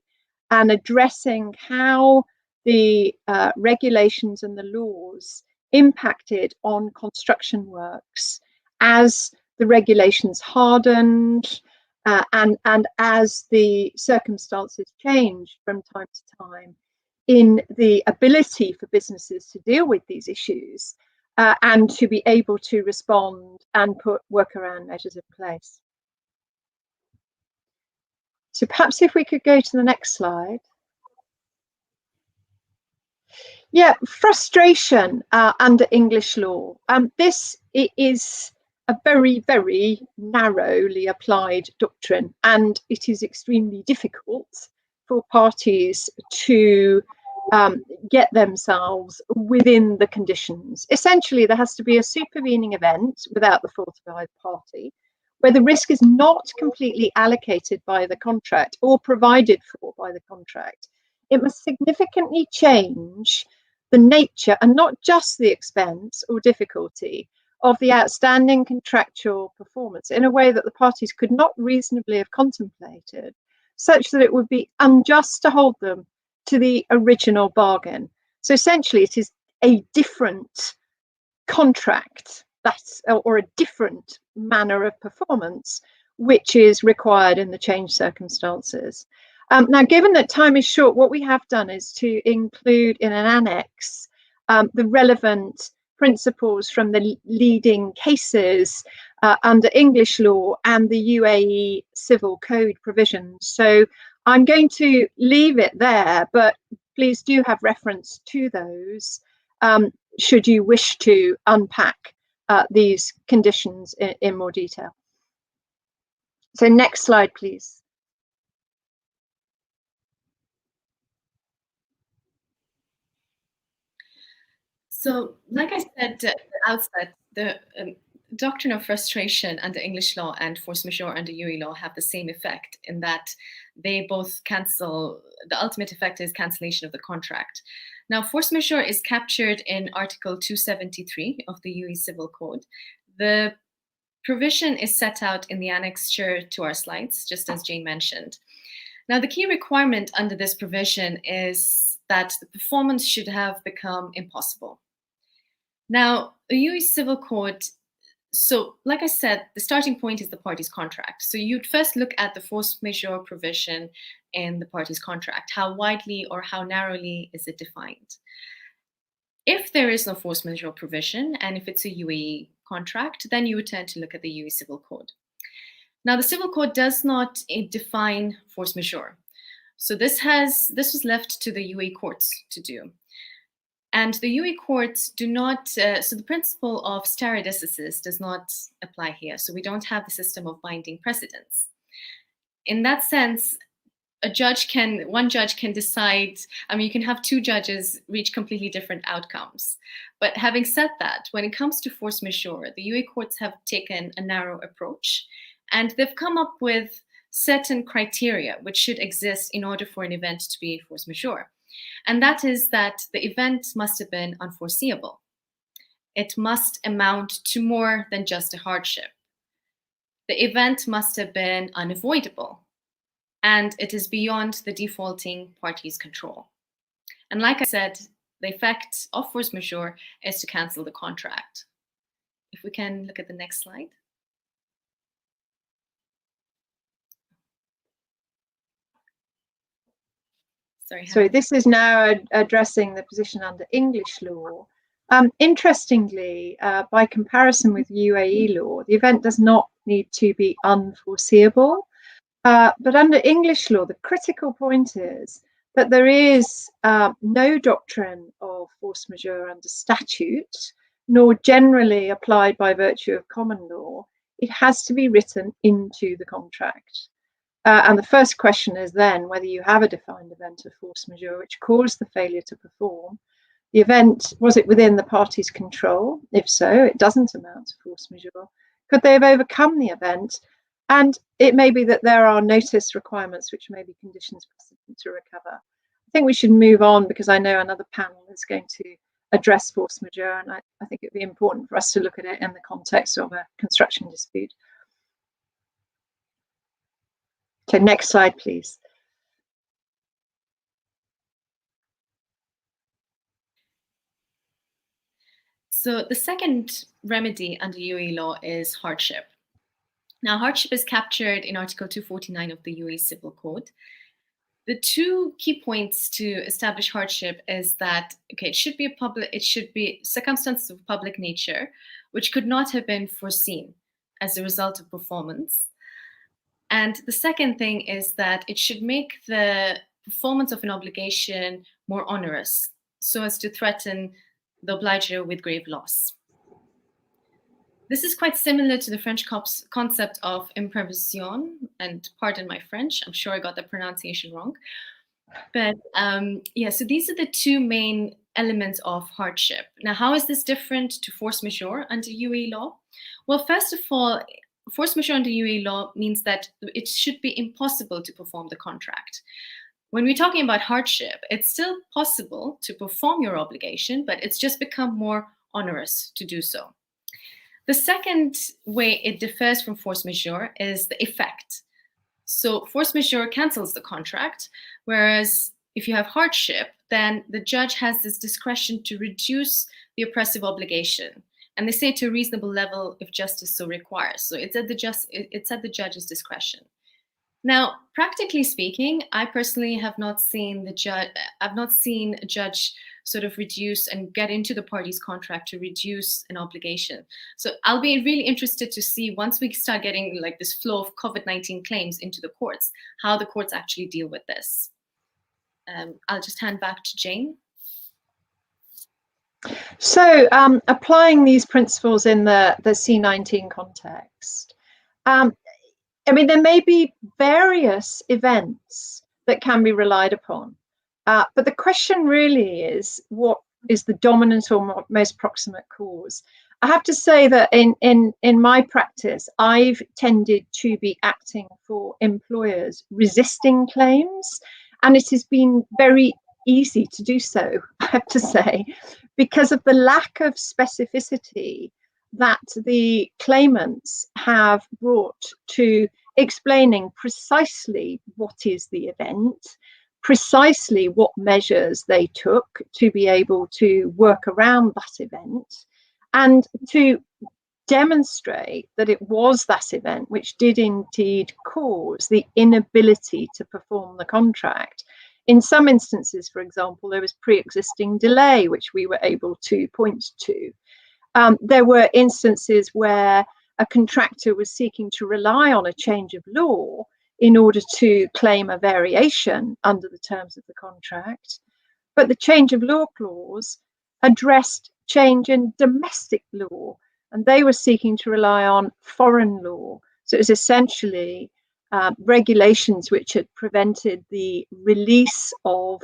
and addressing how the regulations and the laws impacted on construction works as the regulations hardened and as the circumstances changed from time to time in the ability for businesses to deal with these issues and to be able to respond and put workaround measures in place. So perhaps if we could go to the next slide. Yeah, frustration under English law. This is a very, very narrowly applied doctrine, and it is extremely difficult for parties to get themselves within the conditions. Essentially, there has to be a supervening event without the fault of either party, where the risk is not completely allocated by the contract or provided for by the contract. It must significantly change the nature and not just the expense or difficulty of the outstanding contractual performance in a way that the parties could not reasonably have contemplated, such that it would be unjust to hold them to the original bargain. So essentially, it is a different contract or a different manner of performance which is required in the changed circumstances. Now, given that time is short, what we have done is to include in an annex the relevant principles from the leading cases under English law and the UAE Civil Code provisions. So I'm going to leave it there, but please do have reference to those should you wish to unpack these conditions in more detail. So next slide, please. So, like I said at the outset, the doctrine of frustration under English law and force majeure under UAE law have the same effect in that they both cancel, the ultimate effect is cancellation of the contract. Now, force majeure is captured in Article 273 of the UAE Civil Code. The provision is set out in the annexure to our slides, just as Jane mentioned. Now, the key requirement under this provision is that the performance should have become impossible. Now, a UAE Civil Code, so like I said, the starting point is the party's contract. So you'd first look at the force majeure provision in the party's contract. How widely or how narrowly is it defined? If there is no force majeure provision, and if it's a UAE contract, then you would tend to look at the UAE Civil Code. Now, the Civil Code does not define force majeure. So this was left to the UAE courts to do. And the UAE courts do not, so the principle of stare decisis does not apply here. So we don't have the system of binding precedents. In that sense, one judge can decide, I mean, you can have two judges reach completely different outcomes. But having said that, when it comes to force majeure, the UAE courts have taken a narrow approach, and they've come up with certain criteria which should exist in order for an event to be force majeure. And that is that the event must have been unforeseeable. It must amount to more than just a hardship. The event must have been unavoidable, and it is beyond the defaulting party's control. And like I said, the effect of force majeure is to cancel the contract. If we can look at the next slide. So this is now addressing the position under English law. Interestingly, by comparison with UAE law, the event does not need to be unforeseeable. But under English law, the critical point is that there is no doctrine of force majeure under statute, nor generally applied by virtue of common law. It has to be written into the contract. And the first question is then whether you have a defined event of force majeure which caused the failure to perform. The event, was it within the party's control? If so, it doesn't amount to force majeure. Could they have overcome the event? And it may be that there are notice requirements which may be conditions precedent to recover. I think we should move on because I know another panel is going to address force majeure, and I think it would be important for us to look at it in the context of a construction dispute. So next slide, please. So the second remedy under UAE law is hardship. Now, hardship is captured in Article 249 of the UAE Civil Code. The two key points to establish hardship is that, okay, it should be circumstances of public nature, which could not have been foreseen as a result of performance. And the second thing is that it should make the performance of an obligation more onerous, so as to threaten the obliger with grave loss. This is quite similar to the French concept of imprevision, and pardon my French, I'm sure I got the pronunciation wrong. But yeah, so these are the two main elements of hardship. Now, how is this different to force majeure under UAE law? Well, first of all, force majeure under UAE law means that it should be impossible to perform the contract. When we're talking about hardship, it's still possible to perform your obligation, but it's just become more onerous to do so. The second way it differs from force majeure is the effect. So force majeure cancels the contract, whereas if you have hardship, then the judge has this discretion to reduce the oppressive obligation. And they say to a reasonable level if justice so requires. So it's at the judge's discretion. Now, practically speaking, I personally have not seen a judge sort of reduce and get into the party's contract to reduce an obligation. So I'll be really interested to see, once we start getting like this flow of COVID-19 claims into the courts, how the courts actually deal with this. I'll just hand back to Jane. So applying these principles in the C19 context, I mean, there may be various events that can be relied upon, but the question really is, what is the dominant or most proximate cause? I have to say that in my practice, I've tended to be acting for employers resisting claims, and it has been very easy to do so, I have to say, because of the lack of specificity that the claimants have brought to explaining precisely what is the event, precisely what measures they took to be able to work around that event, and to demonstrate that it was that event which did indeed cause the inability to perform the contract. In some instances, for example, there was pre-existing delay, which we were able to point to. There were instances where a contractor was seeking to rely on a change of law in order to claim a variation under the terms of the contract. But the change of law clause addressed change in domestic law, and they were seeking to rely on foreign law. So it was essentially regulations which had prevented the release of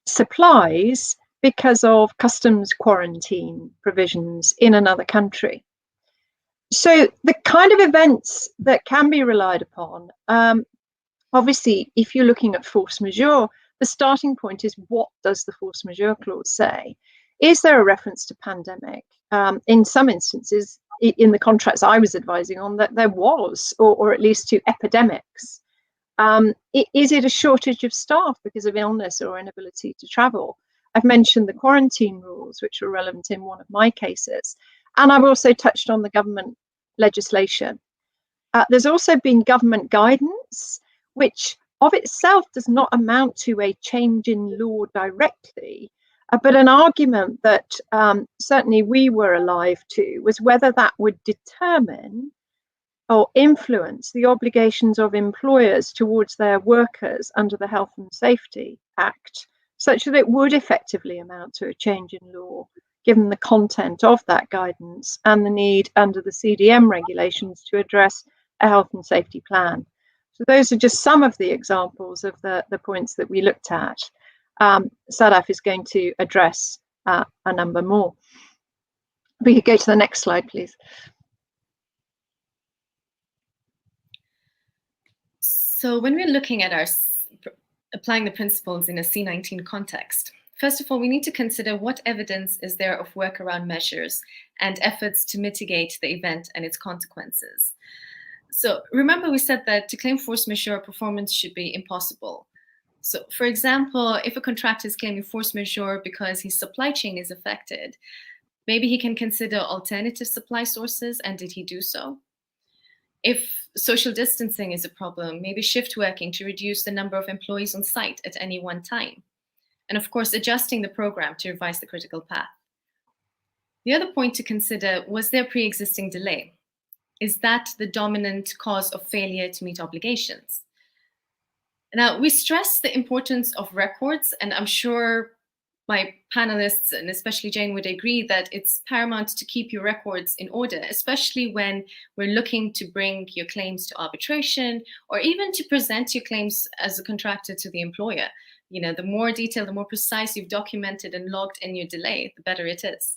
supplies because of customs quarantine provisions in another country. So the kind of events that can be relied upon, obviously, if you're looking at force majeure, the starting point is, what does the force majeure clause say? Is there a reference to pandemic? In some instances, in the contracts I was advising on, that there was, or at least to epidemics. Is it a shortage of staff because of illness or inability to travel? I've mentioned the quarantine rules, which were relevant in one of my cases. And I've also touched on the government legislation. There's also been government guidance, which of itself does not amount to a change in law directly, but an argument that certainly we were alive to was whether that would determine or influence the obligations of employers towards their workers under the Health and Safety Act, such that it would effectively amount to a change in law, given the content of that guidance and the need under the CDM regulations to address a health and safety plan. So those are just some of the examples of the points that we looked at. Sadaff is going to address a number more. We could go to the next slide, please. So when we're looking at applying the principles in a C19 context, first of all, we need to consider what evidence is there of workaround measures and efforts to mitigate the event and its consequences. So remember, we said that to claim force majeure, performance should be impossible. So for example, if a contractor is claiming force majeure because his supply chain is affected, maybe he can consider alternative supply sources, and did he do so? If social distancing is a problem, maybe shift working to reduce the number of employees on site at any one time. And of course, adjusting the program to revise the critical path. The other point to consider, was there pre-existing delay? Is that the dominant cause of failure to meet obligations? Now, we stress the importance of records, and I'm sure my panelists, and especially Jane, would agree that it's paramount to keep your records in order, especially when we're looking to bring your claims to arbitration, or even to present your claims as a contractor to the employer. You know, the more detailed, the more precise you've documented and logged in your delay, the better it is.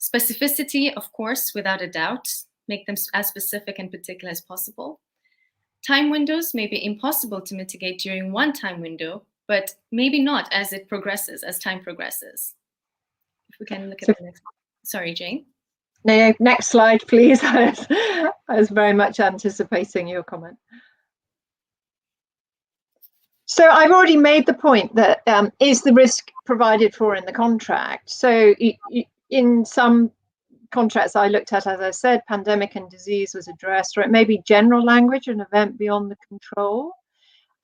Specificity, of course, without a doubt, make them as specific and particular as possible. Time windows may be impossible to mitigate during one time window, but maybe not as it progresses, as time progresses. If we can look at the next. Sorry, Jane. No, next slide, please. I was very much anticipating your comment. So I've already made the point that is the risk provided for in the contract. So in some contracts I looked at, as I said, pandemic and disease was addressed, or it may be general language, an event beyond the control.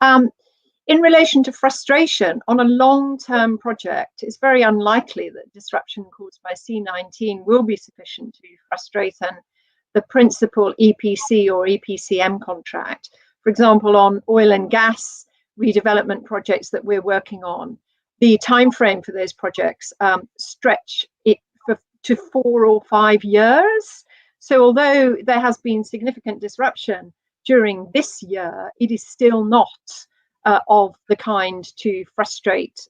In relation to frustration on a long-term project, it's very unlikely that disruption caused by C19 will be sufficient to frustrate the principal EPC or EPCM contract. For example, on oil and gas redevelopment projects that we're working on, the time frame for those projects stretch it to 4 or 5 years. So although there has been significant disruption during this year, it is still not of the kind to frustrate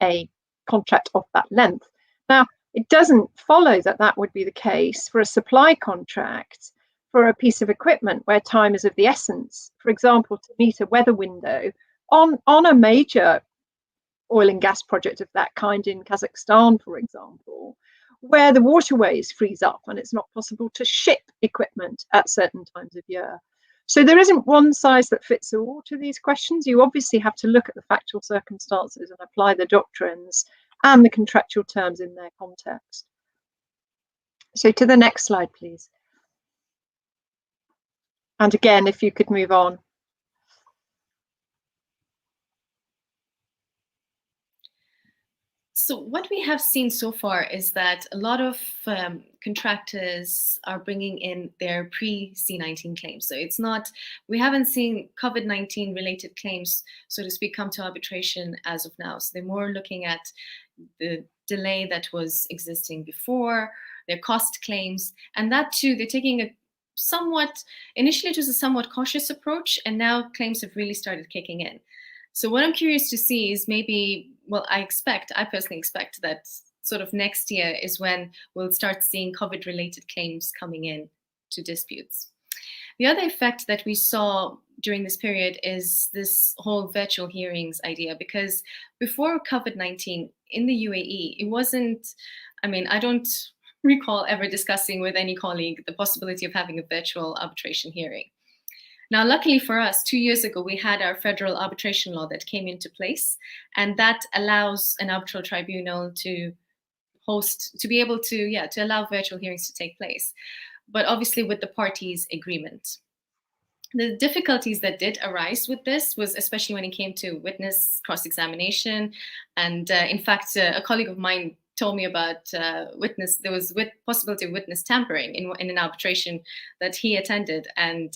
a contract of that length. Now, it doesn't follow that that would be the case for a supply contract for a piece of equipment where time is of the essence. For example, to meet a weather window on a major oil and gas project of that kind in Kazakhstan, for example, where the waterways freeze up and it's not possible to ship equipment at certain times of year. So there isn't one size that fits all to these questions. You obviously have to look at the factual circumstances and apply the doctrines and the contractual terms in their context. So to the next slide, please. And again, if you could move on. So what we have seen so far is that a lot of contractors are bringing in their pre-C19 claims. So it's not, we haven't seen COVID-19 related claims, so to speak, come to arbitration as of now. So they're more looking at the delay that was existing before, their cost claims, and that too, they're taking a somewhat, initially it was a somewhat cautious approach, and now claims have really started kicking in. So what I'm curious to see is maybe, well, I personally expect that sort of next year is when we'll start seeing COVID-related claims coming in to disputes. The other effect that we saw during this period is this whole virtual hearings idea, because before COVID-19 in the UAE, it wasn't, I mean, I don't recall ever discussing with any colleague the possibility of having a virtual arbitration hearing. Now, luckily for us, 2 years ago, we had our federal arbitration law that came into place, and that allows an arbitral tribunal to host, to be able to allow virtual hearings to take place, but obviously with the parties' agreement. The difficulties that did arise with this was especially when it came to witness cross-examination. And in fact, a colleague of mine told me about there was possibility of witness tampering in an arbitration that he attended. And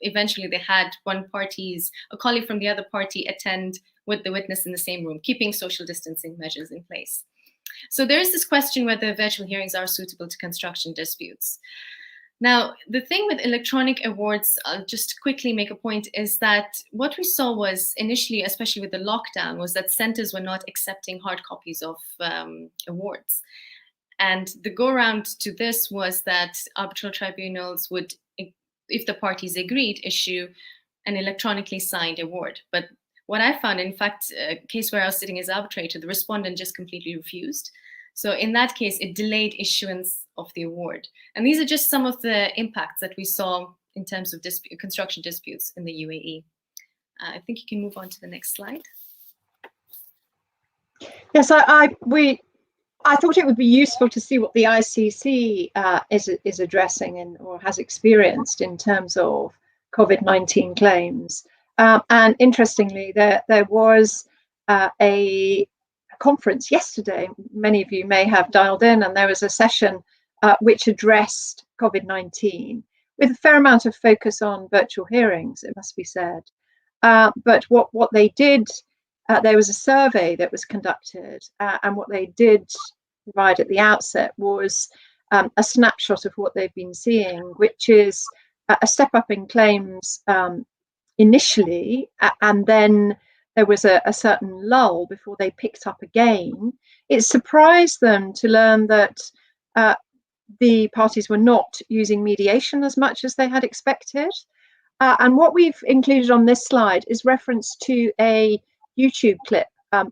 eventually they had a colleague from the other party attend with the witness in the same room, keeping social distancing measures in place. So there is this question whether virtual hearings are suitable to construction disputes. Now, the thing with electronic awards, I'll just quickly make a point, is that what we saw was initially, especially with the lockdown, was that centers were not accepting hard copies of awards. And the go-around to this was that arbitral tribunals would, if the parties agreed, issue an electronically signed award. But what I found, in fact, a case where I was sitting as arbitrator, the respondent just completely refused. So in that case, it delayed issuance of the award. And these are just some of the impacts that we saw in terms of construction disputes in the UAE. I think you can move on to the next slide. Yes, I thought it would be useful to see what the ICC is addressing or has experienced in terms of COVID-19 claims. And interestingly, there was a conference yesterday. Many of you may have dialed in, and there was a session which addressed COVID-19 with a fair amount of focus on virtual hearings, it must be said. But what they did, there was a survey that was conducted, and what they did provide at the outset was a snapshot of what they've been seeing, which is a step up in claims initially, and then there was a certain lull before they picked up again. It surprised them to learn that the parties were not using mediation as much as they had expected. And what we've included on this slide is reference to a YouTube clip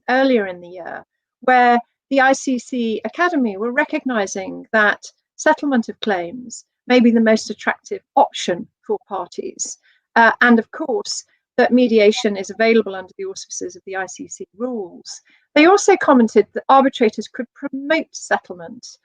earlier in the year, where the ICC Academy were recognizing that settlement of claims may be the most attractive option for parties. And of course, that mediation is available under the auspices of the ICC rules. They also commented that arbitrators could promote settlement,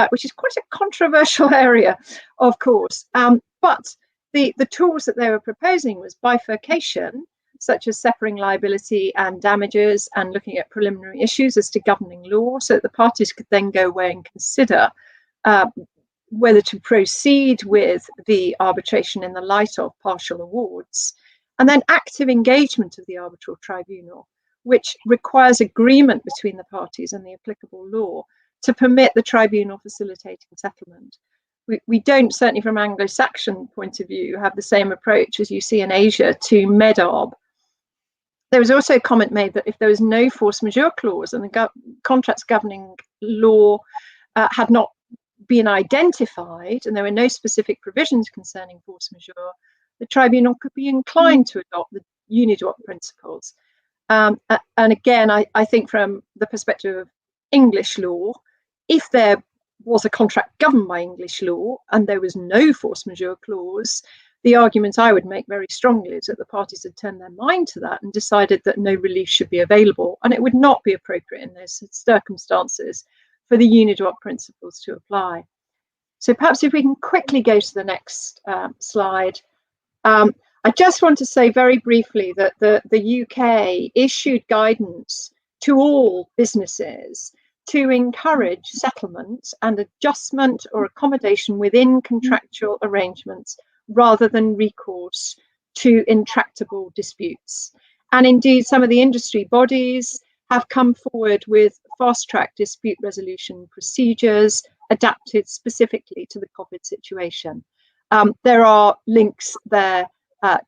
which is quite a controversial area, of course. But the tools that they were proposing was bifurcation, such as separating liability and damages, and looking at preliminary issues as to governing law, so that the parties could then go away and consider whether to proceed with the arbitration in the light of partial awards. And then active engagement of the arbitral tribunal, which requires agreement between the parties and the applicable law to permit the tribunal facilitating settlement. We don't, certainly from an Anglo-Saxon point of view, have the same approach as you see in Asia to MEDARB. There was also a comment made that if there was no force majeure clause and the contracts governing law had not been identified and there were no specific provisions concerning force majeure, the tribunal could be inclined to adopt the unidroit principles. And again, I think from the perspective of English law, if there was a contract governed by English law and there was no force majeure clause, the argument I would make very strongly is that the parties had turned their mind to that and decided that no relief should be available, and it would not be appropriate in those circumstances for the unidroit principles to apply. So perhaps if we can quickly go to the next slide. I just want to say very briefly that the UK issued guidance to all businesses to encourage settlement and adjustment or accommodation within contractual arrangements rather than recourse to intractable disputes. And indeed, some of the industry bodies have come forward with fast-track dispute resolution procedures adapted specifically to the COVID situation. There are links there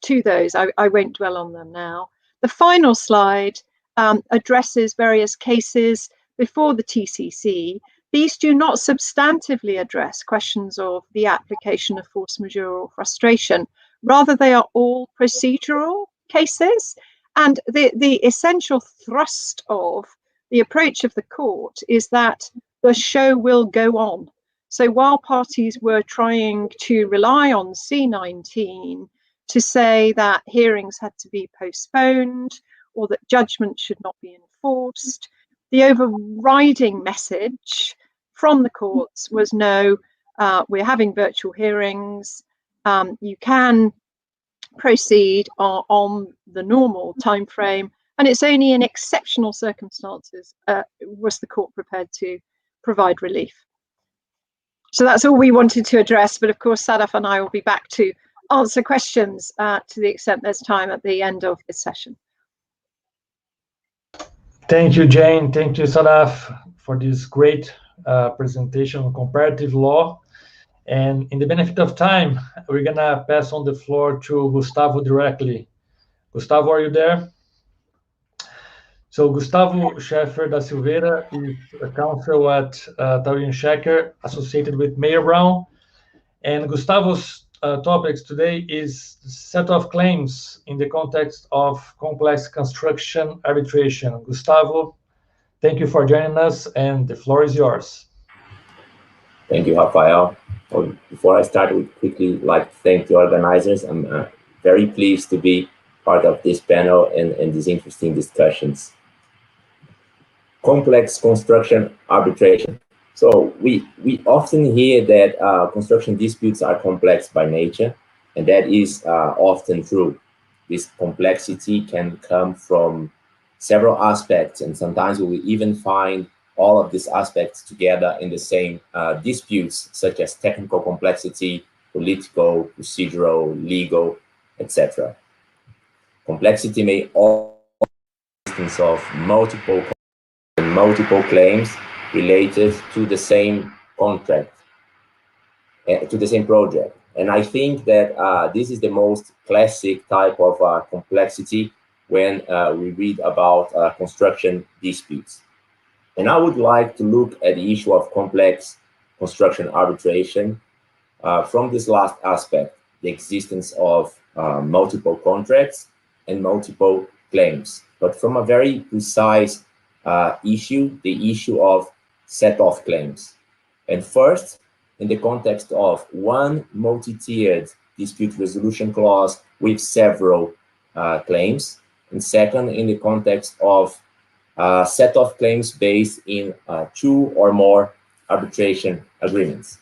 to those. I won't dwell on them now. The final slide addresses various cases before the TCC. These do not substantively address questions of the application of force majeure or frustration. Rather, they are all procedural cases. And the essential thrust of the approach of the court is that the show will go on. So while parties were trying to rely on C19 to say that hearings had to be postponed or that judgment should not be enforced, the overriding message from the courts was no, we're having virtual hearings, you can proceed on the normal time frame, and it's only in exceptional circumstances was the court prepared to provide relief. So that's all we wanted to address, but of course Sadaff and I will be back to answer questions to the extent there's time at the end of this session. Thank you, Jane. Thank you, Sadaff, for this great presentation on comparative law. And in the benefit of time, we're gonna pass on the floor to Gustavo directly. Gustavo, are you there? So Gustavo Scheffer da Silveira is a counsel at Taurin Schecker, associated with Mayer Brown. And Gustavo's topics today is set of claims in the context of complex construction arbitration. Gustavo, thank you for joining us, and the floor is yours. Thank you, Rafael. Before I start, I would quickly like to thank the organizers. I'm very pleased to be part of this panel and these interesting discussions. Complex construction arbitration. So we often hear that construction disputes are complex by nature, and that is often true. This complexity can come from several aspects, and sometimes we will even find all of these aspects together in the same disputes, such as technical complexity, political, procedural, legal, etc. Complexity may also be of multiple claims related to the same contract, to the same project. And I think that this is the most classic type of complexity when we read about construction disputes. And I would like to look at the issue of complex construction arbitration from this last aspect, the existence of multiple contracts and multiple claims, but from a very precise issue, the issue of set-off claims. And first, in the context of one multi-tiered dispute resolution clause with several claims, and second, in the context of set-off claims based in two or more arbitration agreements.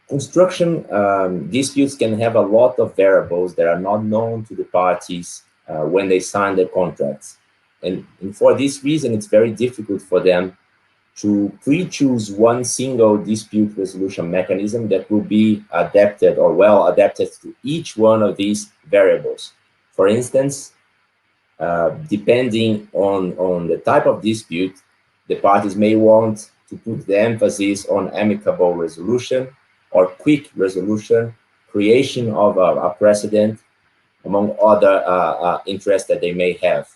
Construction disputes can have a lot of variables that are not known to the parties when they sign their contracts. And for this reason, it's very difficult for them to pre-choose one single dispute resolution mechanism that will be adapted or well adapted to each one of these variables. For instance, depending on the type of dispute, the parties may want to put the emphasis on amicable resolution or quick resolution, creation of a precedent, among other interests that they may have.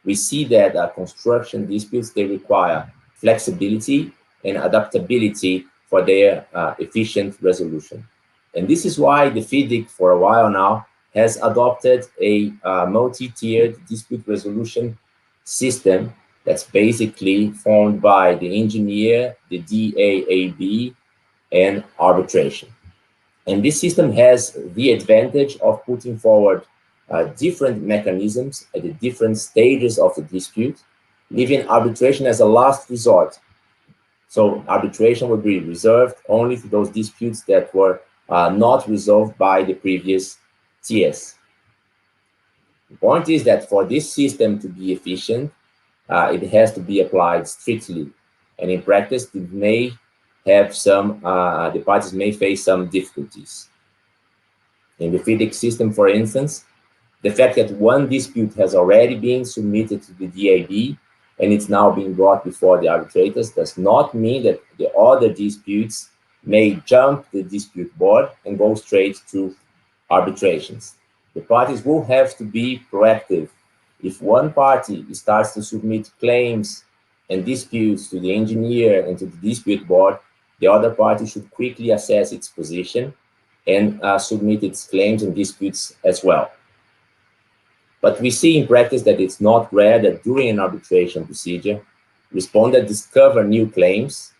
We see that construction disputes, they require flexibility and adaptability for their efficient resolution. And this is why the FIDIC, for a while now, has adopted a multi-tiered dispute resolution system that's basically formed by the engineer, the DAAB, and arbitration. And this system has the advantage of putting forward different mechanisms at the different stages of the dispute, leaving arbitration as a last resort. So arbitration would be reserved only for those disputes that were not resolved by the previous tiers. The point is that for this system to be efficient, it has to be applied strictly. And in practice, it may have some, the parties may face some difficulties. In the FIDIC system, for instance, the fact that one dispute has already been submitted to the DAAB and it's now being brought before the arbitrators does not mean that the other disputes may jump the dispute board and go straight to arbitrations. The parties will have to be proactive. If one party starts to submit claims and disputes to the engineer and to the dispute board, the other party should quickly assess its position and submit its claims and disputes as well. But we see in practice that it's not rare that during an arbitration procedure, respondent discover new claims,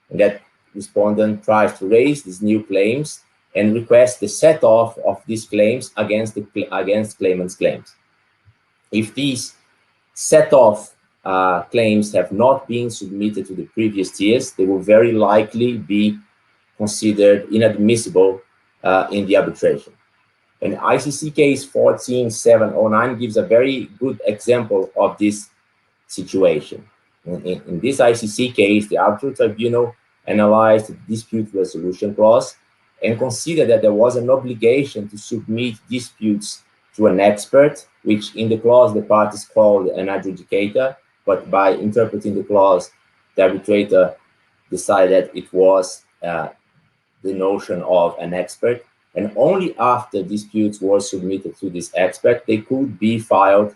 and that respondent tries to raise these new claims and request the set-off of these claims against claimant's claims. If these set-off claims have not been submitted to the previous tiers, they will very likely be considered inadmissible in the arbitration. And ICC case 14709 gives a very good example of this situation. In this ICC case, the arbitral tribunal analyzed the dispute resolution clause and considered that there was an obligation to submit disputes to an expert, which in the clause the parties called an adjudicator, but by interpreting the clause, the arbitrator decided it was the notion of an expert, and only after disputes were submitted to this expert, they could be filed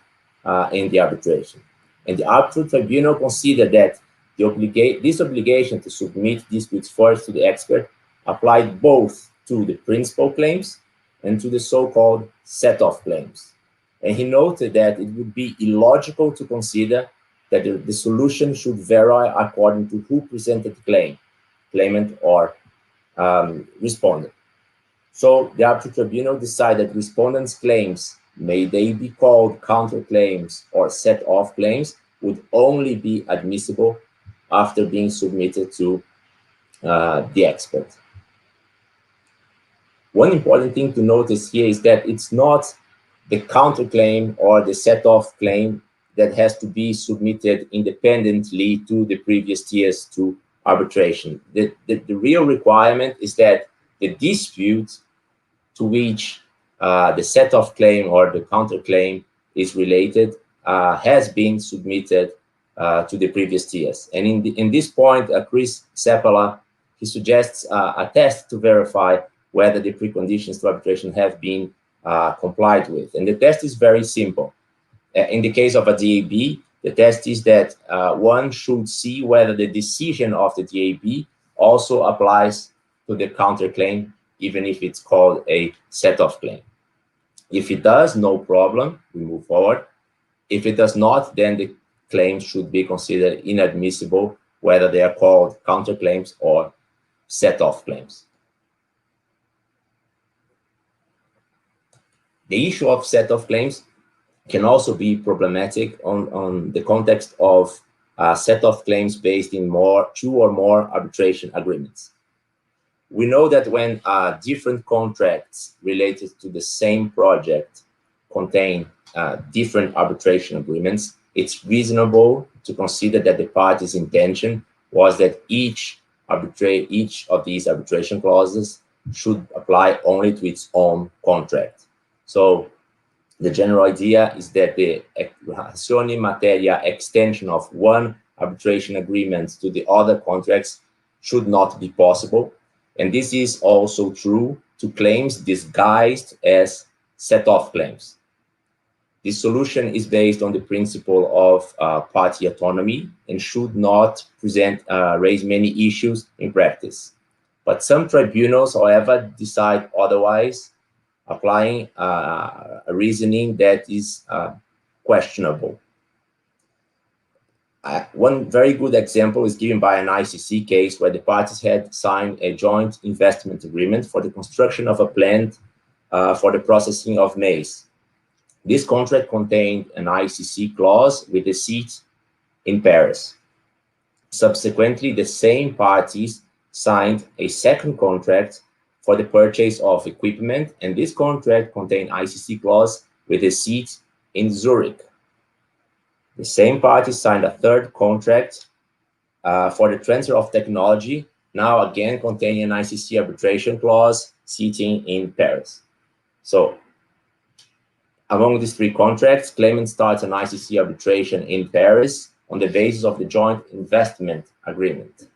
in the arbitration. And the arbitral tribunal considered that this obligation to submit disputes first to the expert applied both to the principal claims and to the so-called set-off claims. And he noted that it would be illogical to consider that the solution should vary according to who presented the claim, claimant or respondent. So the arbitral tribunal decided respondents' claims, may they be called counterclaims or set-off claims, would only be admissible after being submitted to the expert. One important thing to notice here is that it's not the counterclaim or the set-off claim that has to be submitted independently to the previous tiers to arbitration. The real requirement is that the dispute to which the set-off claim or the counterclaim is related has been submitted to the previous tiers. And in this point, Chris Seppala, he suggests a test to verify whether the preconditions to arbitration have been complied with. And the test is very simple. In the case of a DAAB, the test is that one should see whether the decision of the DAAB also applies to the counterclaim, even if it's called a set-off claim. If it does, no problem, we move forward. If it does not, then the claims should be considered inadmissible, whether they are called counterclaims or set-off claims. The issue of set-off claims can also be problematic on the context of set-off claims based in two or more arbitration agreements. We know that when different contracts related to the same project contain different arbitration agreements, it's reasonable to consider that the parties' intention was that each of these arbitration clauses should apply only to its own contract. So the general idea is that the ratione materia extension of one arbitration agreement to the other contracts should not be possible. And this is also true to claims disguised as set-off claims. This solution is based on the principle of party autonomy and should not raise many issues in practice. But some tribunals, however, decide otherwise, applying a reasoning that is questionable. One very good example is given by an ICC case where the parties had signed a joint investment agreement for the construction of a plant for the processing of maize. This contract contained an ICC clause with a seat in Paris. Subsequently, the same parties signed a second contract for the purchase of equipment, and this contract contained ICC clause with a seat in Zurich. The same parties signed a third contract for the transfer of technology, now again containing an ICC arbitration clause, seating in Paris. So, among these three contracts, claimant starts an ICC arbitration in Paris on the basis of the joint investment agreement.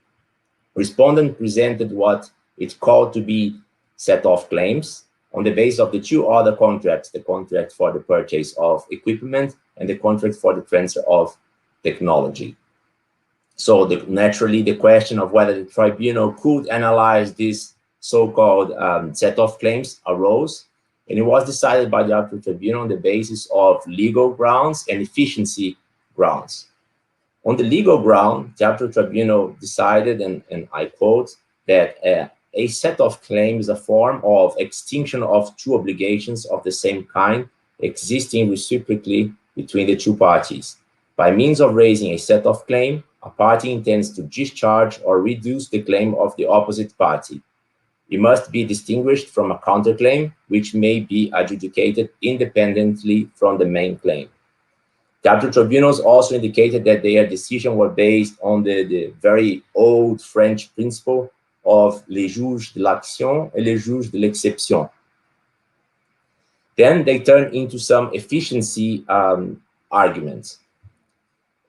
Respondent presented what it's called to be set-off claims on the basis of the two other contracts, the contract for the purchase of equipment and the contract for the transfer of technology. So naturally, the question of whether the tribunal could analyze these so-called set-off claims arose, and it was decided by the arbitral tribunal on the basis of legal grounds and efficiency grounds. On the legal ground, the arbitral tribunal decided, and I quote, that a set-off claim is a form of extinction of two obligations of the same kind existing reciprocally between the two parties. By means of raising a set-off claim, a party intends to discharge or reduce the claim of the opposite party. It must be distinguished from a counterclaim, which may be adjudicated independently from the main claim. The arbitral tribunals also indicated that their decision were based on the very old French principle of les juges de l'action et les juges de l'exception. Then they turned into some efficiency arguments.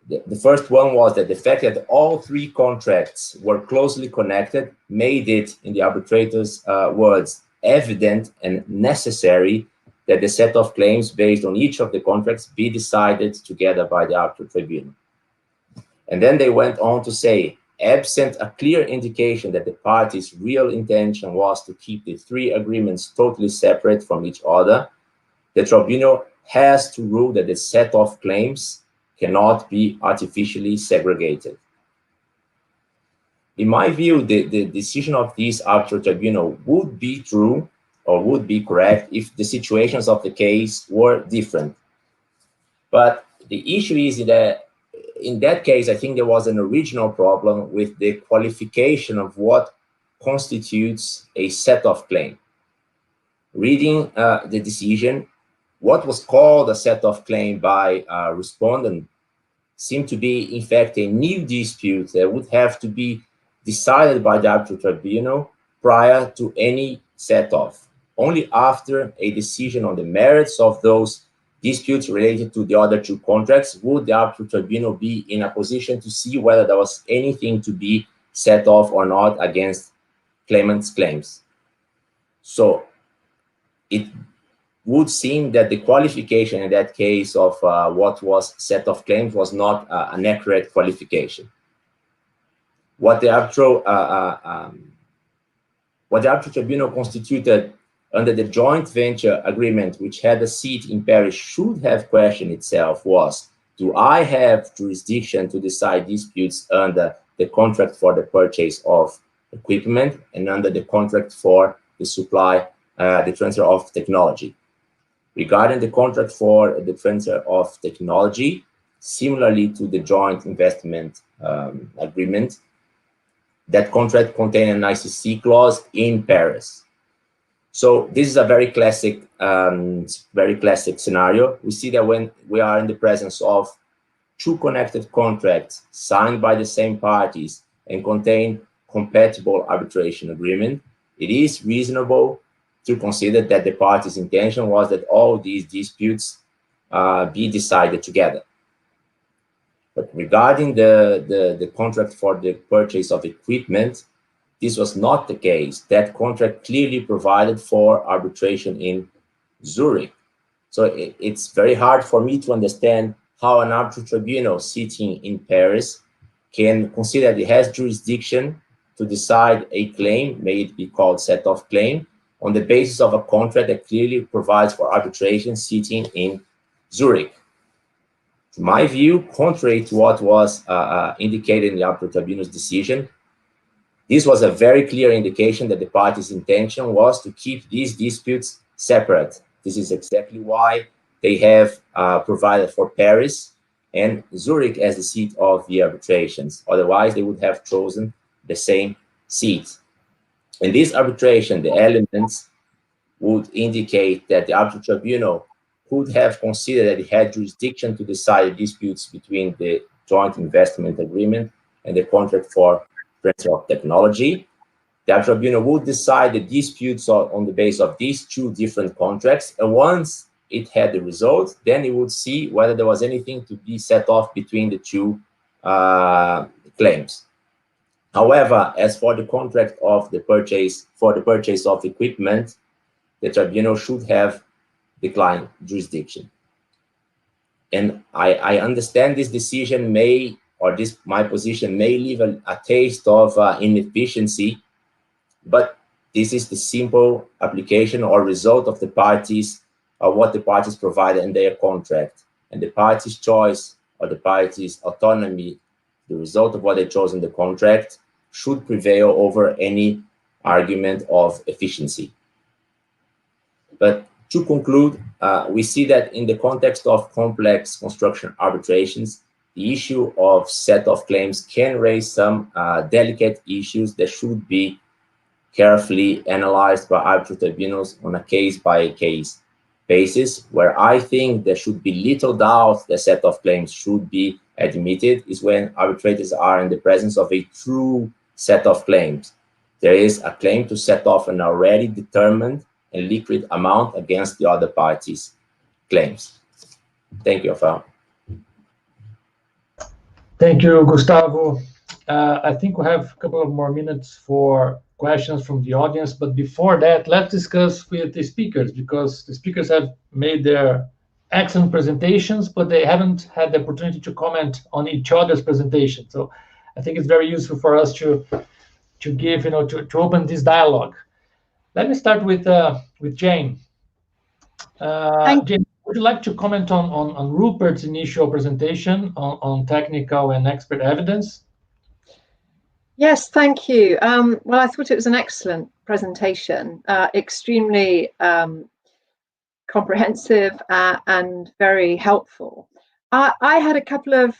The first one was that the fact that all three contracts were closely connected made it, in the arbitrator's words, evident and necessary that the set of claims based on each of the contracts be decided together by the arbitral tribunal. And then they went on to say, absent a clear indication that the parties' real intention was to keep the three agreements totally separate from each other, the tribunal has to rule that the set of claims cannot be artificially segregated. In my view, the decision of this arbitral tribunal would be true or would be correct if the situations of the case were different. But the issue is that in that case, I think there was an original problem with the qualification of what constitutes a set of claim. Reading the decision, what was called a set of claim by respondent seemed to be, in fact, a new dispute that would have to be decided by the arbitral tribunal prior to any set-off. Only after a decision on the merits of those disputes related to the other two contracts would the arbitral tribunal be in a position to see whether there was anything to be set off or not against claimant's claims. So it would seem that the qualification in that case of what was set of claims was not an accurate qualification. What the arbitral tribunal constituted under the joint venture agreement, which had a seat in Paris, should have questioned itself was, do I have jurisdiction to decide disputes under the contract for the purchase of equipment and under the contract for the supply, the transfer of technology? Regarding the contract for the transfer of technology, similarly to the joint investment agreement, that contract contained an ICC clause in Paris. So this is a very classic scenario. We see that when we are in the presence of two connected contracts signed by the same parties and contain compatible arbitration agreement, it is reasonable to consider that the parties' intention was that all these disputes be decided together. But regarding the contract for the purchase of equipment, this was not the case. That contract clearly provided for arbitration in Zurich. So it's very hard for me to understand how an arbitral tribunal sitting in Paris can consider that it has jurisdiction to decide a claim, may it be called set of claim, on the basis of a contract that clearly provides for arbitration sitting in Zurich. To my view, contrary to what was indicated in the arbitral tribunal's decision, this was a very clear indication that the parties' intention was to keep these disputes separate. This is exactly why they have provided for Paris and Zurich as the seat of the arbitrations. Otherwise, they would have chosen the same seat. In this arbitration, the elements would indicate that the arbitral tribunal could have considered that it had jurisdiction to decide disputes between the joint investment agreement and the contract for transfer of technology. The tribunal would decide the disputes on the basis of these two different contracts, and once it had the result, then it would see whether there was anything to be set off between the two claims. However, as for the contract of the purchase, for the purchase of equipment, the tribunal should have declined jurisdiction. And I understand this decision may, or my position may leave a taste of inefficiency, but this is the simple application or result of the parties, or what the parties provided in their contract. And the parties' choice or the parties' autonomy, the result of what they chose in the contract, should prevail over any argument of efficiency. But to conclude, we see that in the context of complex construction arbitrations, the issue of set of claims can raise some delicate issues that should be carefully analyzed by arbitral tribunals on a case-by-case basis. Where I think there should be little doubt the set of claims should be admitted is when arbitrators are in the presence of a true set of claims. There is a claim to set off an already determined and liquid amount against the other party's claims. Thank you, Rafael. Thank you, Gustavo. I think we have a couple of more minutes for questions from the audience, but before that, let's discuss with the speakers, because the speakers have made their excellent presentations, but they haven't had the opportunity to comment on each other's presentation. So I think it's very useful for us to give, to open this dialogue. Let me start with Jane. Jane, would you like to comment on Rupert's initial presentation on technical and expert evidence? Yes, thank you. Well, I thought it was an excellent presentation, extremely comprehensive and very helpful. I had a couple of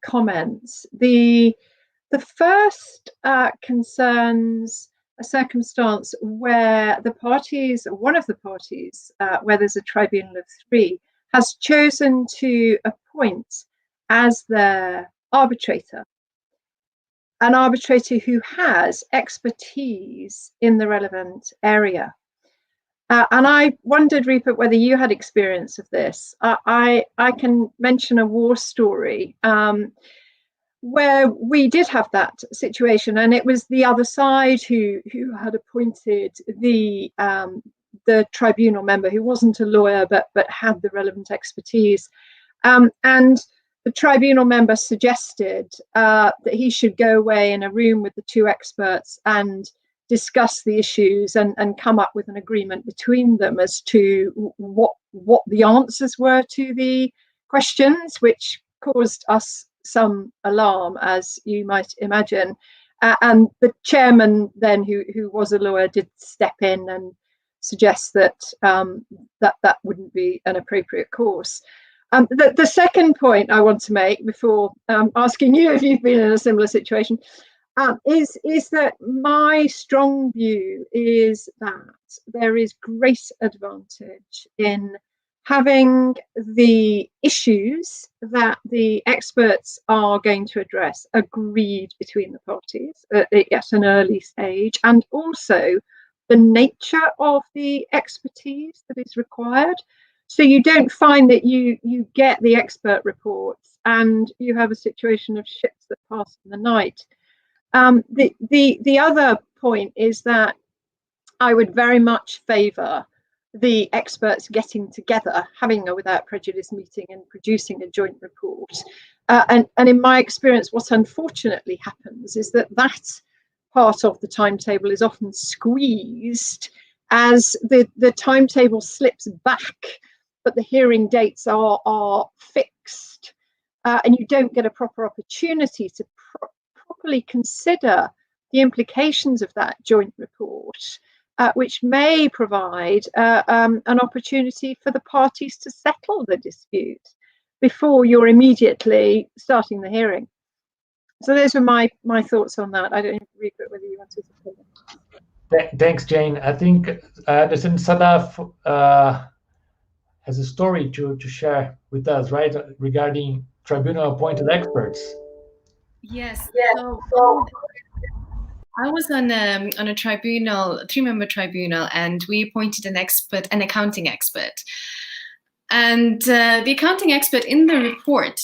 comments. The first concerns a circumstance where the parties, one of the parties, where there's a tribunal of three, has chosen to appoint as their arbitrator an arbitrator who has expertise in the relevant area. And I wondered, Rupert, whether you had experience of this. I can mention a war story where we did have that situation, and it was the other side who had appointed the tribunal member, who wasn't a lawyer but had the relevant expertise, and the tribunal member suggested that he should go away in a room with the two experts and discuss the issues and come up with an agreement between them as to what the answers were to the questions, which caused us some alarm, as you might imagine. And the chairman then, who was a lawyer, did step in and suggest that that wouldn't be an appropriate course. The second point I want to make before asking you if you've been in a similar situation is that my strong view is that there is great advantage in having the issues that the experts are going to address agreed between the parties at an early stage, and also the nature of the expertise that is required. So you don't find that you get the expert reports and you have a situation of ships that pass in the night. The other point is that I would very much favour the experts getting together, having a without prejudice meeting and producing a joint report. And in my experience, what unfortunately happens is that part of the timetable is often squeezed as the timetable slips back, but the hearing dates are fixed, and you don't get a proper opportunity to properly consider the implications of that joint report, which may provide an opportunity for the parties to settle the dispute before you're immediately starting the hearing. So those were my thoughts on that. I don't know, Rupert, whether you wanted to comment. Thanks, Jane. I think Anderson Sadaff has a story to share with us, right, regarding tribunal-appointed experts. Yes. So I was on a tribunal, a 3-member tribunal, and we appointed an accounting expert. And the accounting expert in the report,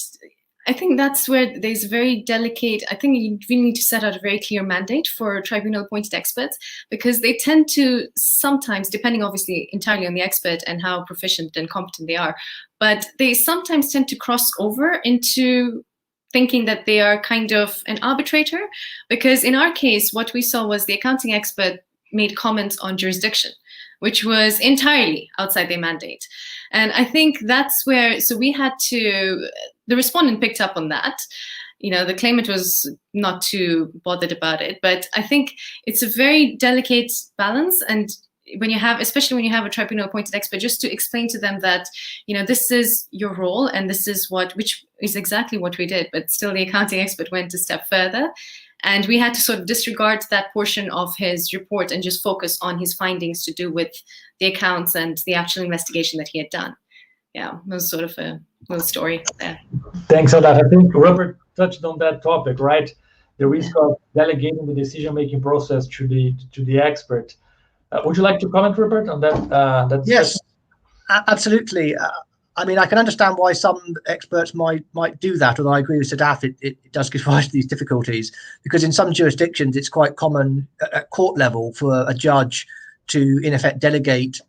I think that's where there's very delicate, I think you really need to set out a very clear mandate for tribunal-appointed experts, because they tend to sometimes, depending obviously entirely on the expert and how proficient and competent they are, but they sometimes tend to cross over into thinking that they are kind of an arbitrator, because in our case, what we saw was the accounting expert made comments on jurisdiction, which was entirely outside their mandate. And I think that's where, so we had to, the respondent picked up on that. You know, the claimant was not too bothered about it, but I think it's a very delicate balance. And when you have, especially when you have a tribunal appointed expert, just to explain to them that, you know, this is your role and this is which is exactly what we did, but still the accounting expert went a step further. And we had to sort of disregard that portion of his report and just focus on his findings to do with the accounts and the actual investigation that he had done. Yeah, it was sort of a little story there. Thanks, Sadaff. I think Robert touched on that topic, right? The risk of delegating the decision-making process to the expert. Would you like to comment, Rupert, on that? Yes, absolutely. I mean, I can understand why some experts might do that, although I agree with Sadaff, it does give rise to these difficulties, because in some jurisdictions it's quite common at court level for a judge to, in effect, delegate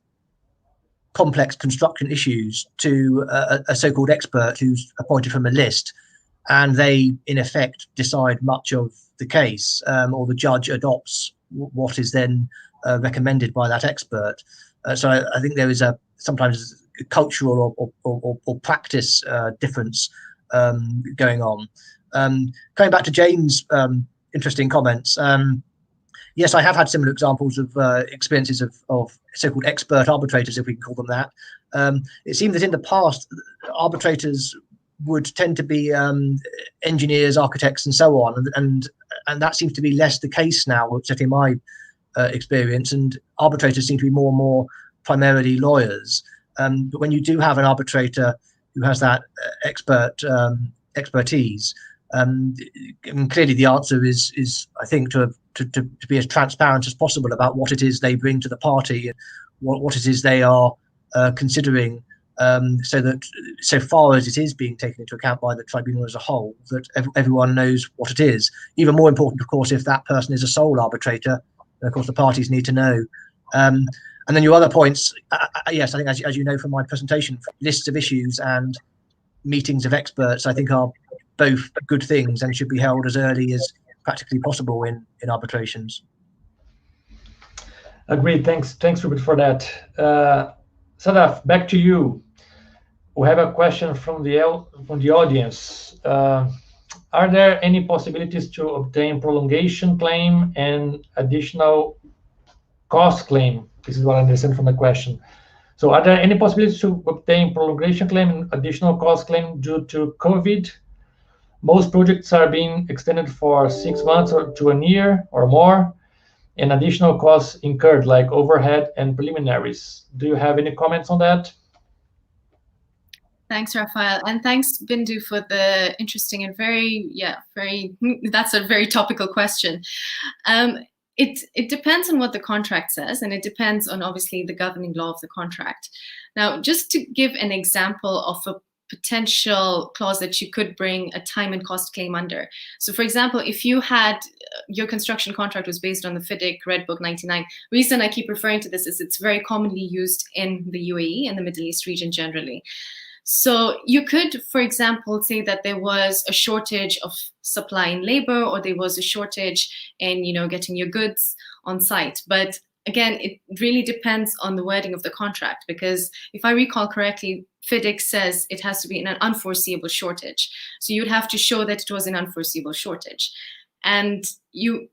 complex construction issues to a so-called expert who's appointed from a list, and they, in effect, decide much of the case, or the judge adopts what is then recommended by that expert. So I think there is sometimes cultural or practice difference going on. Coming back to Jane's interesting comments, yes, I have had similar examples of experiences of so-called expert arbitrators, if we can call them that. It seemed that in the past, arbitrators would tend to be engineers, architects, and so on, and that seems to be less the case now, certainly in my experience, and arbitrators seem to be more and more primarily lawyers. But when you do have an arbitrator who has that expertise, clearly the answer is I think to be as transparent as possible about what it is they bring to the party and what it is they are considering, so that so far as it is being taken into account by the tribunal as a whole, that everyone knows what it is. Even more important, of course, if that person is a sole arbitrator, then of course the parties need to know. And then your other points, yes, I think as you know from my presentation, lists of issues and meetings of experts, I think are both good things and should be held as early as practically possible in arbitrations. Agreed. Thanks, Rupert, for that. Sadaff, back to you. We have a question from the audience. Are there any possibilities to obtain prolongation claim and additional cost claim? This is what I understand from the question. So are there any possibilities to obtain prolongation claim and additional cost claim due to COVID? Most projects are being extended for 6 months or to a year or more, and additional costs incurred like overhead and preliminaries. Do you have any comments on that? Thanks, Rafael, and thanks, Bindu, for the interesting and that's a very topical question. It depends on what the contract says, and it depends on obviously the governing law of the contract. Now, just to give an example of a potential clause that you could bring a time and cost claim under. So for example, if you had your construction contract was based on the FIDIC Red Book 99, reason I keep referring to this is it's very commonly used in the UAE and the Middle East region generally. So you could, for example, say that there was a shortage of supply in labor, or there was a shortage in, getting your goods on site. But again, it really depends on the wording of the contract, because if I recall correctly, FIDIC says it has to be an unforeseeable shortage. So you'd have to show that it was an unforeseeable shortage. And you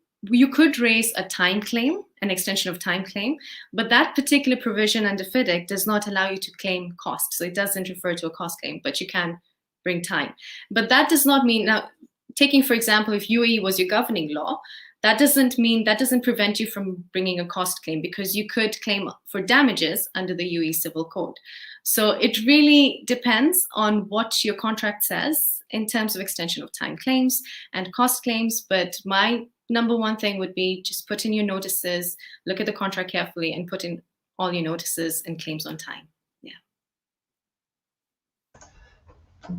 could raise a time claim, an extension of time claim, but that particular provision under FIDIC does not allow you to claim cost. So it doesn't refer to a cost claim, but you can bring time. But that does not mean, now, taking, for example, if UAE was your governing law, that doesn't prevent you from bringing a cost claim, because you could claim for damages under the UAE Civil Code. So it really depends on what your contract says in terms of extension of time claims and cost claims. But my number one thing would be just put in your notices, look at the contract carefully, and put in all your notices and claims on time. Yeah.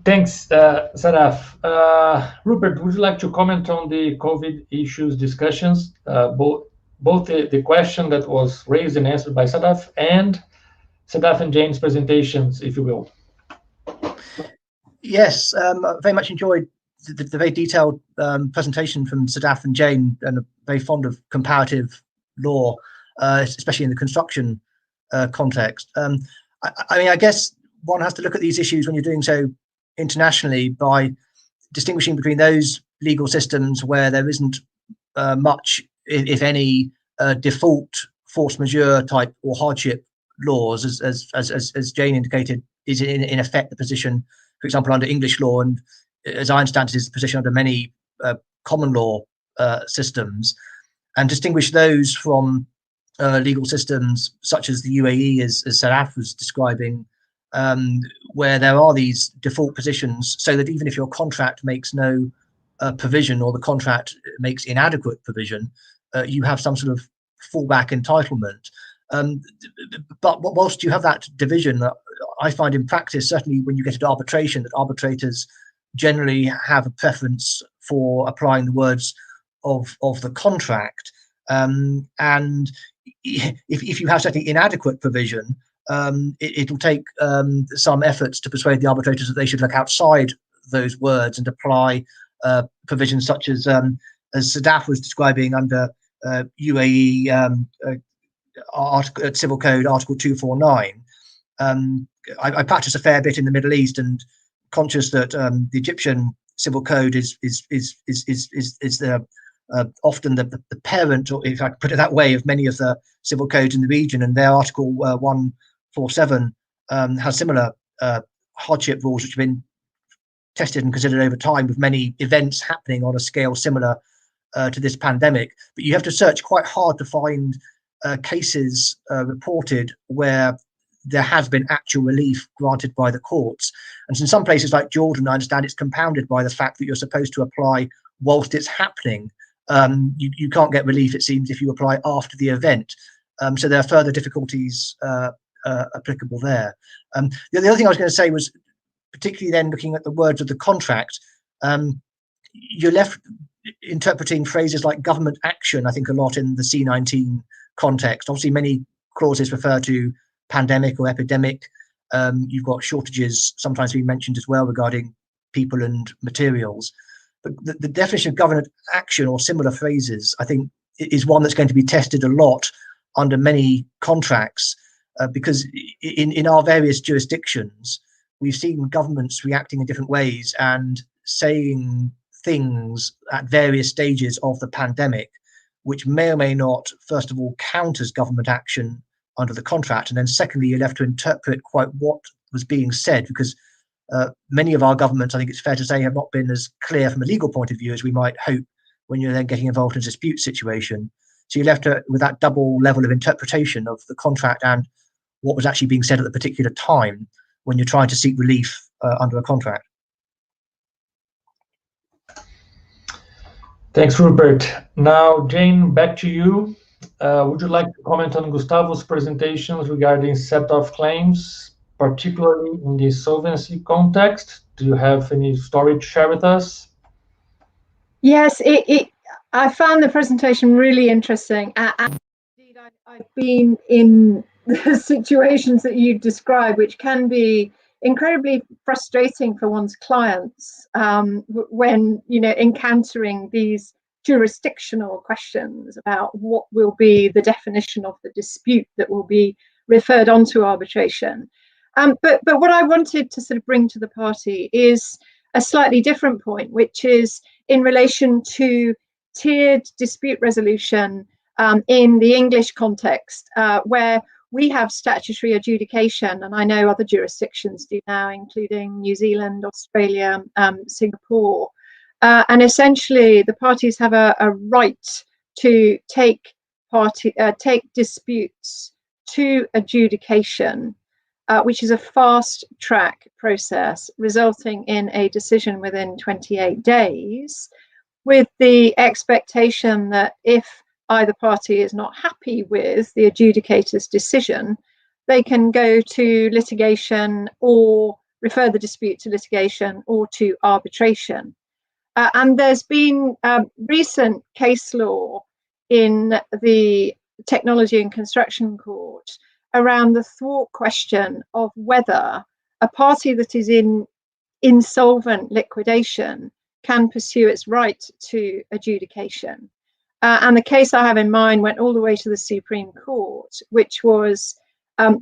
Thanks, Sadaff. Rupert, would you like to comment on the COVID issues discussions, both the question that was raised and answered by Sadaff and Sadaff and Jane's presentations, if you will? Yes, I very much enjoyed the very detailed presentation from Sadaff and Jane, and I'm very fond of comparative law, especially in the construction context. I mean, I guess one has to look at these issues when you're doing so internationally by distinguishing between those legal systems where there isn't much, if any, default force majeure type or hardship laws, as Jane indicated, is in effect the position, for example, under English law, and as I understand it, is the position under many common law systems, and distinguish those from legal systems such as the UAE, as Sadaff was describing, where there are these default positions, so that even if your contract makes no provision, or the contract makes inadequate provision, you have some sort of fallback entitlement. But whilst you have that division, I find in practice, certainly when you get into arbitration, that arbitrators generally have a preference for applying the words of the contract. And if you have certainly inadequate provision, it'll take some efforts to persuade the arbitrators that they should look outside those words and apply provisions such as Sadaff was describing under UAE Civil Code Article 249. I practice a fair bit in the Middle East, and conscious that the Egyptian Civil Code is the often the parent, or if I could put it that way, of many of the civil codes in the region, and their Article 147 has similar hardship rules, which have been tested and considered over time, with many events happening on a scale similar to this pandemic. But you have to search quite hard to find cases reported where there has been actual relief granted by the courts. And in some places like Jordan, I understand it's compounded by the fact that you're supposed to apply whilst it's happening. You can't get relief, it seems, if you apply after the event. So there are further difficulties applicable there. The other thing I was going to say was, particularly then looking at the words of the contract, you're left interpreting phrases like government action, I think, a lot in the C19 context. Obviously, many clauses refer to pandemic or epidemic. You've got shortages sometimes being mentioned as well regarding people and materials. But the definition of government action or similar phrases, I think, is one that's going to be tested a lot under many contracts, because in our various jurisdictions, we've seen governments reacting in different ways and saying things at various stages of the pandemic, which may or may not, first of all, count as government action under the contract. And then secondly, you're left to interpret quite what was being said, because many of our governments, I think it's fair to say, have not been as clear from a legal point of view as we might hope when you're then getting involved in a dispute situation. So you're left with that double level of interpretation of the contract and what was actually being said at the particular time when you're trying to seek relief under a contract. Thanks, Rupert. Now, Jane, back to you. Would you like to comment on Gustavo's presentations regarding set-off claims, particularly in the insolvency context? Do you have any story to share with us? Yes, I found the presentation really interesting. Indeed, I've been in the situations that you described, which can be incredibly frustrating for one's clients when, encountering these jurisdictional questions about what will be the definition of the dispute that will be referred on to arbitration. But what I wanted to sort of bring to the party is a slightly different point, which is in relation to tiered dispute resolution in the English context, where we have statutory adjudication, and I know other jurisdictions do now, including New Zealand, Australia, Singapore. And essentially, the parties have a right to take disputes to adjudication, which is a fast track process resulting in a decision within 28 days, with the expectation that if either party is not happy with the adjudicator's decision, they can go to litigation or refer the dispute to litigation or to arbitration. And there's been recent case law in the Technology and Construction Court around the thwart question of whether a party that is in insolvent liquidation can pursue its right to adjudication. And the case I have in mind went all the way to the Supreme Court, which was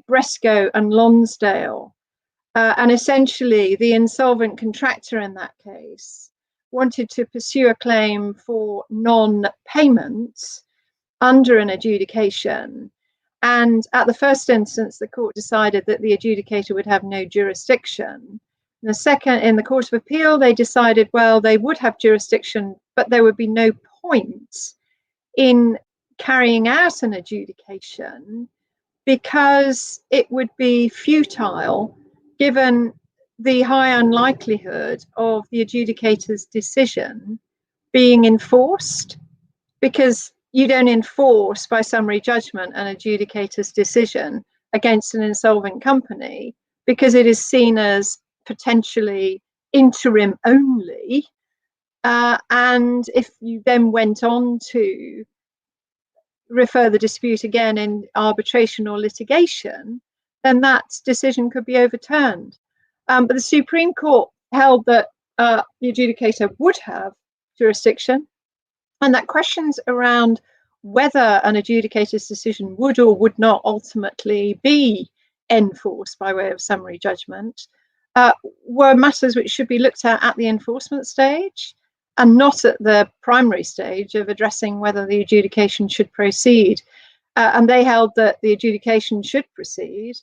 Bresco and Lonsdale. And essentially, the insolvent contractor in that case wanted to pursue a claim for non-payment under an adjudication. And at the first instance, the court decided that the adjudicator would have no jurisdiction. In the second, in the Court of Appeal, they decided, well, they would have jurisdiction, but there would be no point in carrying out an adjudication because it would be futile given the high unlikelihood of the adjudicator's decision being enforced, because you don't enforce by summary judgment an adjudicator's decision against an insolvent company because it is seen as potentially interim only. And if you then went on to refer the dispute again in arbitration or litigation, then that decision could be overturned. But the Supreme Court held that the adjudicator would have jurisdiction, and that questions around whether an adjudicator's decision would or would not ultimately be enforced by way of summary judgment were matters which should be looked at the enforcement stage, and not at the primary stage of addressing whether the adjudication should proceed. And they held that the adjudication should proceed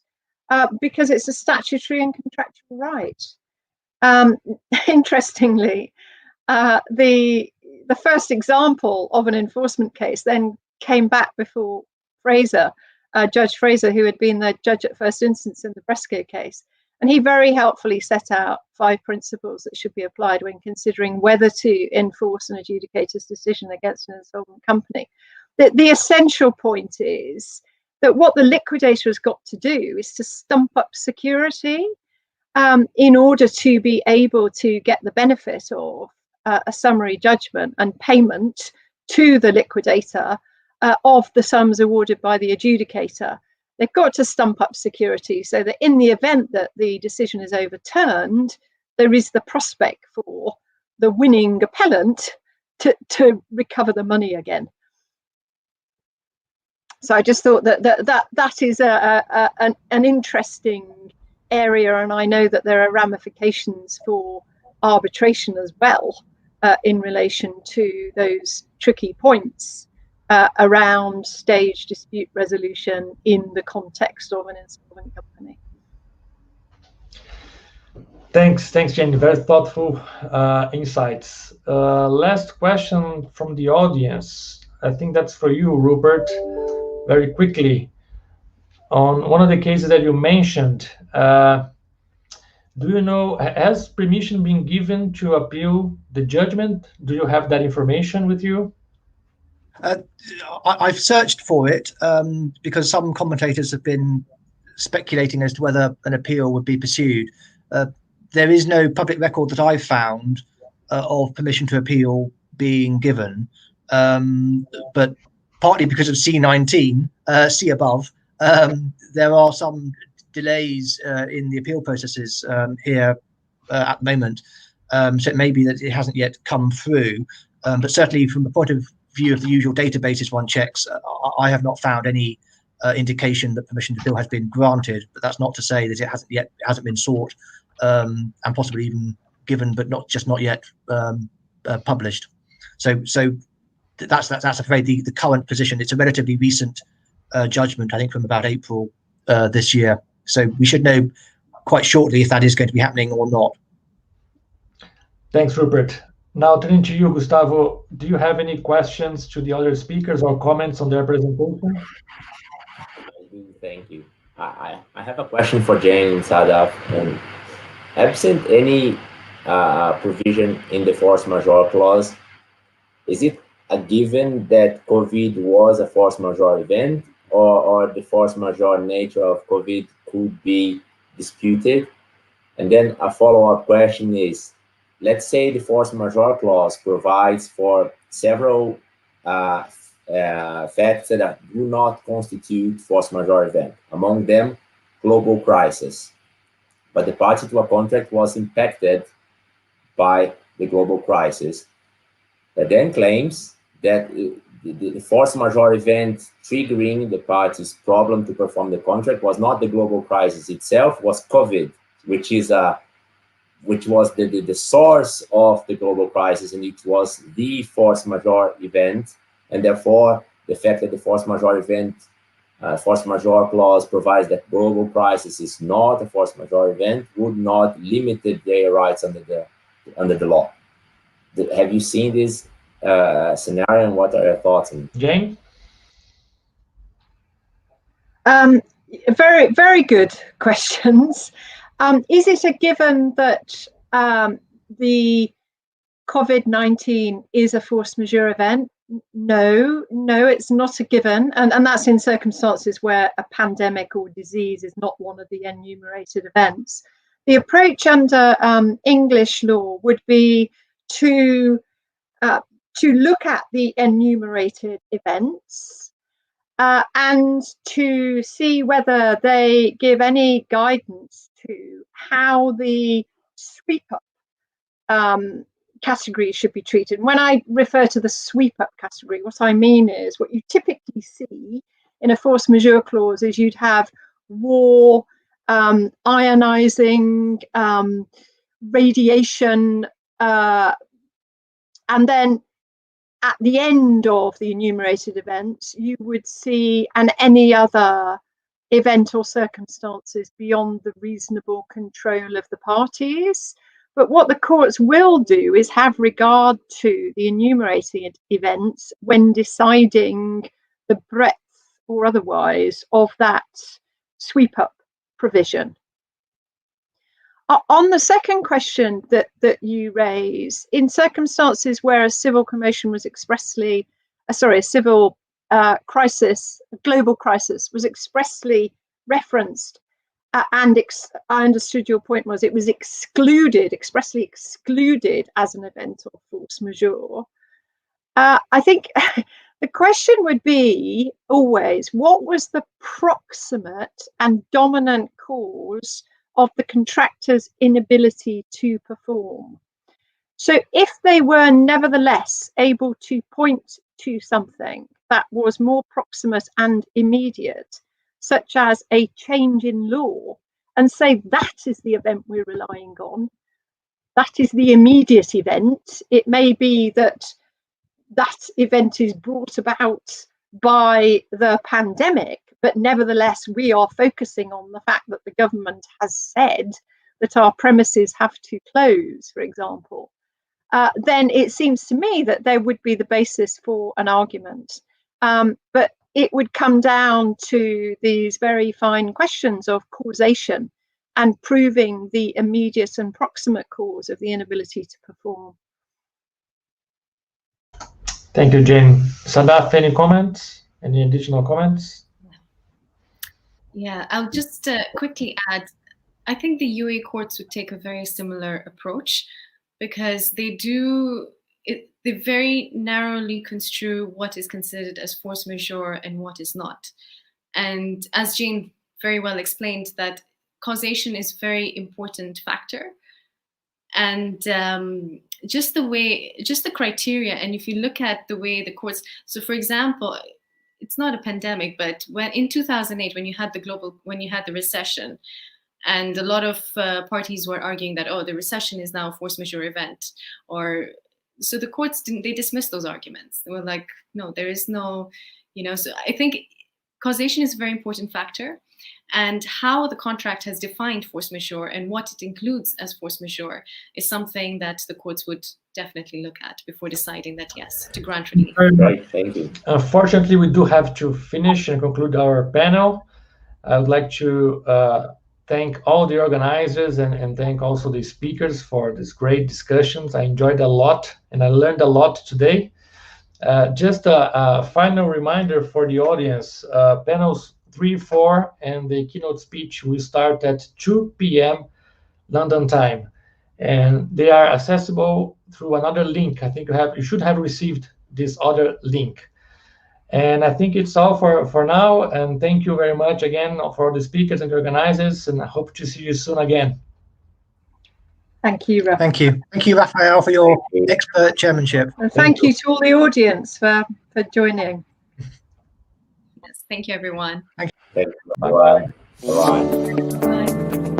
because it's a statutory and contractual right. Interestingly, the first example of an enforcement case then came back before Fraser, Judge Fraser, who had been the judge at first instance in the Bresco case. And he very helpfully set out 5 principles that should be applied when considering whether to enforce an adjudicator's decision against an insolvent company. The essential point is that what the liquidator has got to do is to stump up security in order to be able to get the benefit of a summary judgment and payment to the liquidator of the sums awarded by the adjudicator. They've got to stump up security so that in the event that the decision is overturned, there is the prospect for the winning appellant to recover the money again. So I just thought that is an interesting area, and I know that there are ramifications for arbitration as well in relation to those tricky points around stage dispute resolution in the context of an insolvent company. Thanks, Jenny. Very thoughtful insights. Last question from the audience. I think that's for you, Rupert. Very quickly, on one of the cases that you mentioned, do you know, has permission been given to appeal the judgment? Do you have that information with you? I've searched for it because some commentators have been speculating as to whether an appeal would be pursued. There is no public record that I've found of permission to appeal being given, but partly because of C19, C above, there are some delays in the appeal processes here at the moment. So it may be that it hasn't yet come through, but certainly from the point of view of the usual databases one checks, I have not found any indication that permission to appeal has been granted. But that's not to say that it hasn't been sought and possibly even given, but not yet published. So that's afraid the current position. It's a relatively recent judgment, I think, from about April this year. So we should know quite shortly if that is going to be happening or not. Thanks, Rupert. Now turning to you, Gustavo, do you have any questions to the other speakers or comments on their presentation? Thank you. I have a question for Jenkins and Sadaff. And absent any provision in the force majeure clause, is it a given that COVID was a force majeure event, or the force majeure nature of COVID could be disputed? And then a follow-up question is, let's say the force majeure clause provides for several facts that do not constitute force majeure event, among them global crisis. But the party to a contract was impacted by the global crisis. That then claims that the force majeure event triggering the party's problem to perform the contract was not the global crisis itself, was COVID, which was the source of the global crisis, and it was the force majeure event. And therefore, the fact that the force majeure event, force majeure clause provides that global crisis is not a force majeure event would not limit their rights under the law. Have you seen this scenario, and what are your thoughts on it? Jane? Very, very good questions. Is it a given that the COVID-19 is a force majeure event? No, it's not a given, and that's in circumstances where a pandemic or disease is not one of the enumerated events. The approach under English law would be to look at the enumerated events and to see whether they give any guidance to how the sweep-up category should be treated. When I refer to the sweep-up category, what I mean is what you typically see in a force majeure clause is you'd have war, ionizing, radiation, and then at the end of the enumerated events, you would see any other event or circumstances beyond the reasonable control of the parties. But what the courts will do is have regard to the enumerated events when deciding the breadth or otherwise of that sweep-up provision. On the second question that you raise, in circumstances where a civil commotion was expressly, a civil crisis, a global crisis was expressly referenced, and I understood your point was it was excluded, expressly excluded as an event of force majeure. I think the question would be always, what was the proximate and dominant cause of the contractor's inability to perform? So if they were nevertheless able to point to something that was more proximate and immediate, such as a change in law, and say that is the event we're relying on, that is the immediate event. It may be that that event is brought about by the pandemic, but nevertheless we are focusing on the fact that the government has said that our premises have to close, for example. Then it seems to me that there would be the basis for an argument. But it would come down to these very fine questions of causation and proving the immediate and proximate cause of the inability to perform. Thank you, Jane. Sadaff, any comments? Any additional comments? Yeah, I'll just quickly add, I think the UAE courts would take a very similar approach because they very narrowly construe what is considered as force majeure and what is not. And as Jane very well explained, that causation is a very important factor. And just the criteria, and if you look at the way the courts, so for example, it's not a pandemic, but when in 2008, when you had the recession, and a lot of parties were arguing that, oh, the recession is now a force majeure event, so the courts they dismissed those arguments. They were like, no, there is no, so I think causation is a very important factor, and how the contract has defined force majeure and what it includes as force majeure is something that the courts would definitely look at before deciding that, yes, to grant relief. Right, thank you. Unfortunately, we do have to finish and conclude our panel. I would like to thank all the organizers and thank also the speakers for this great discussions. I enjoyed a lot and I learned a lot today. Just a final reminder for the audience, panels 3, 4, and the keynote speech will start at 2 p.m. London time. And they are accessible through another link. I think you should have received this other link. And I think it's all for now. And thank you very much again for the speakers and the organizers. And I hope to see you soon again. Thank you, Rafael. Thank you. Thank you, Rafael, for your expert chairmanship. And thank you to all the audience for joining. Yes, thank you, everyone. Thank you. Bye-bye. Bye-bye. Bye.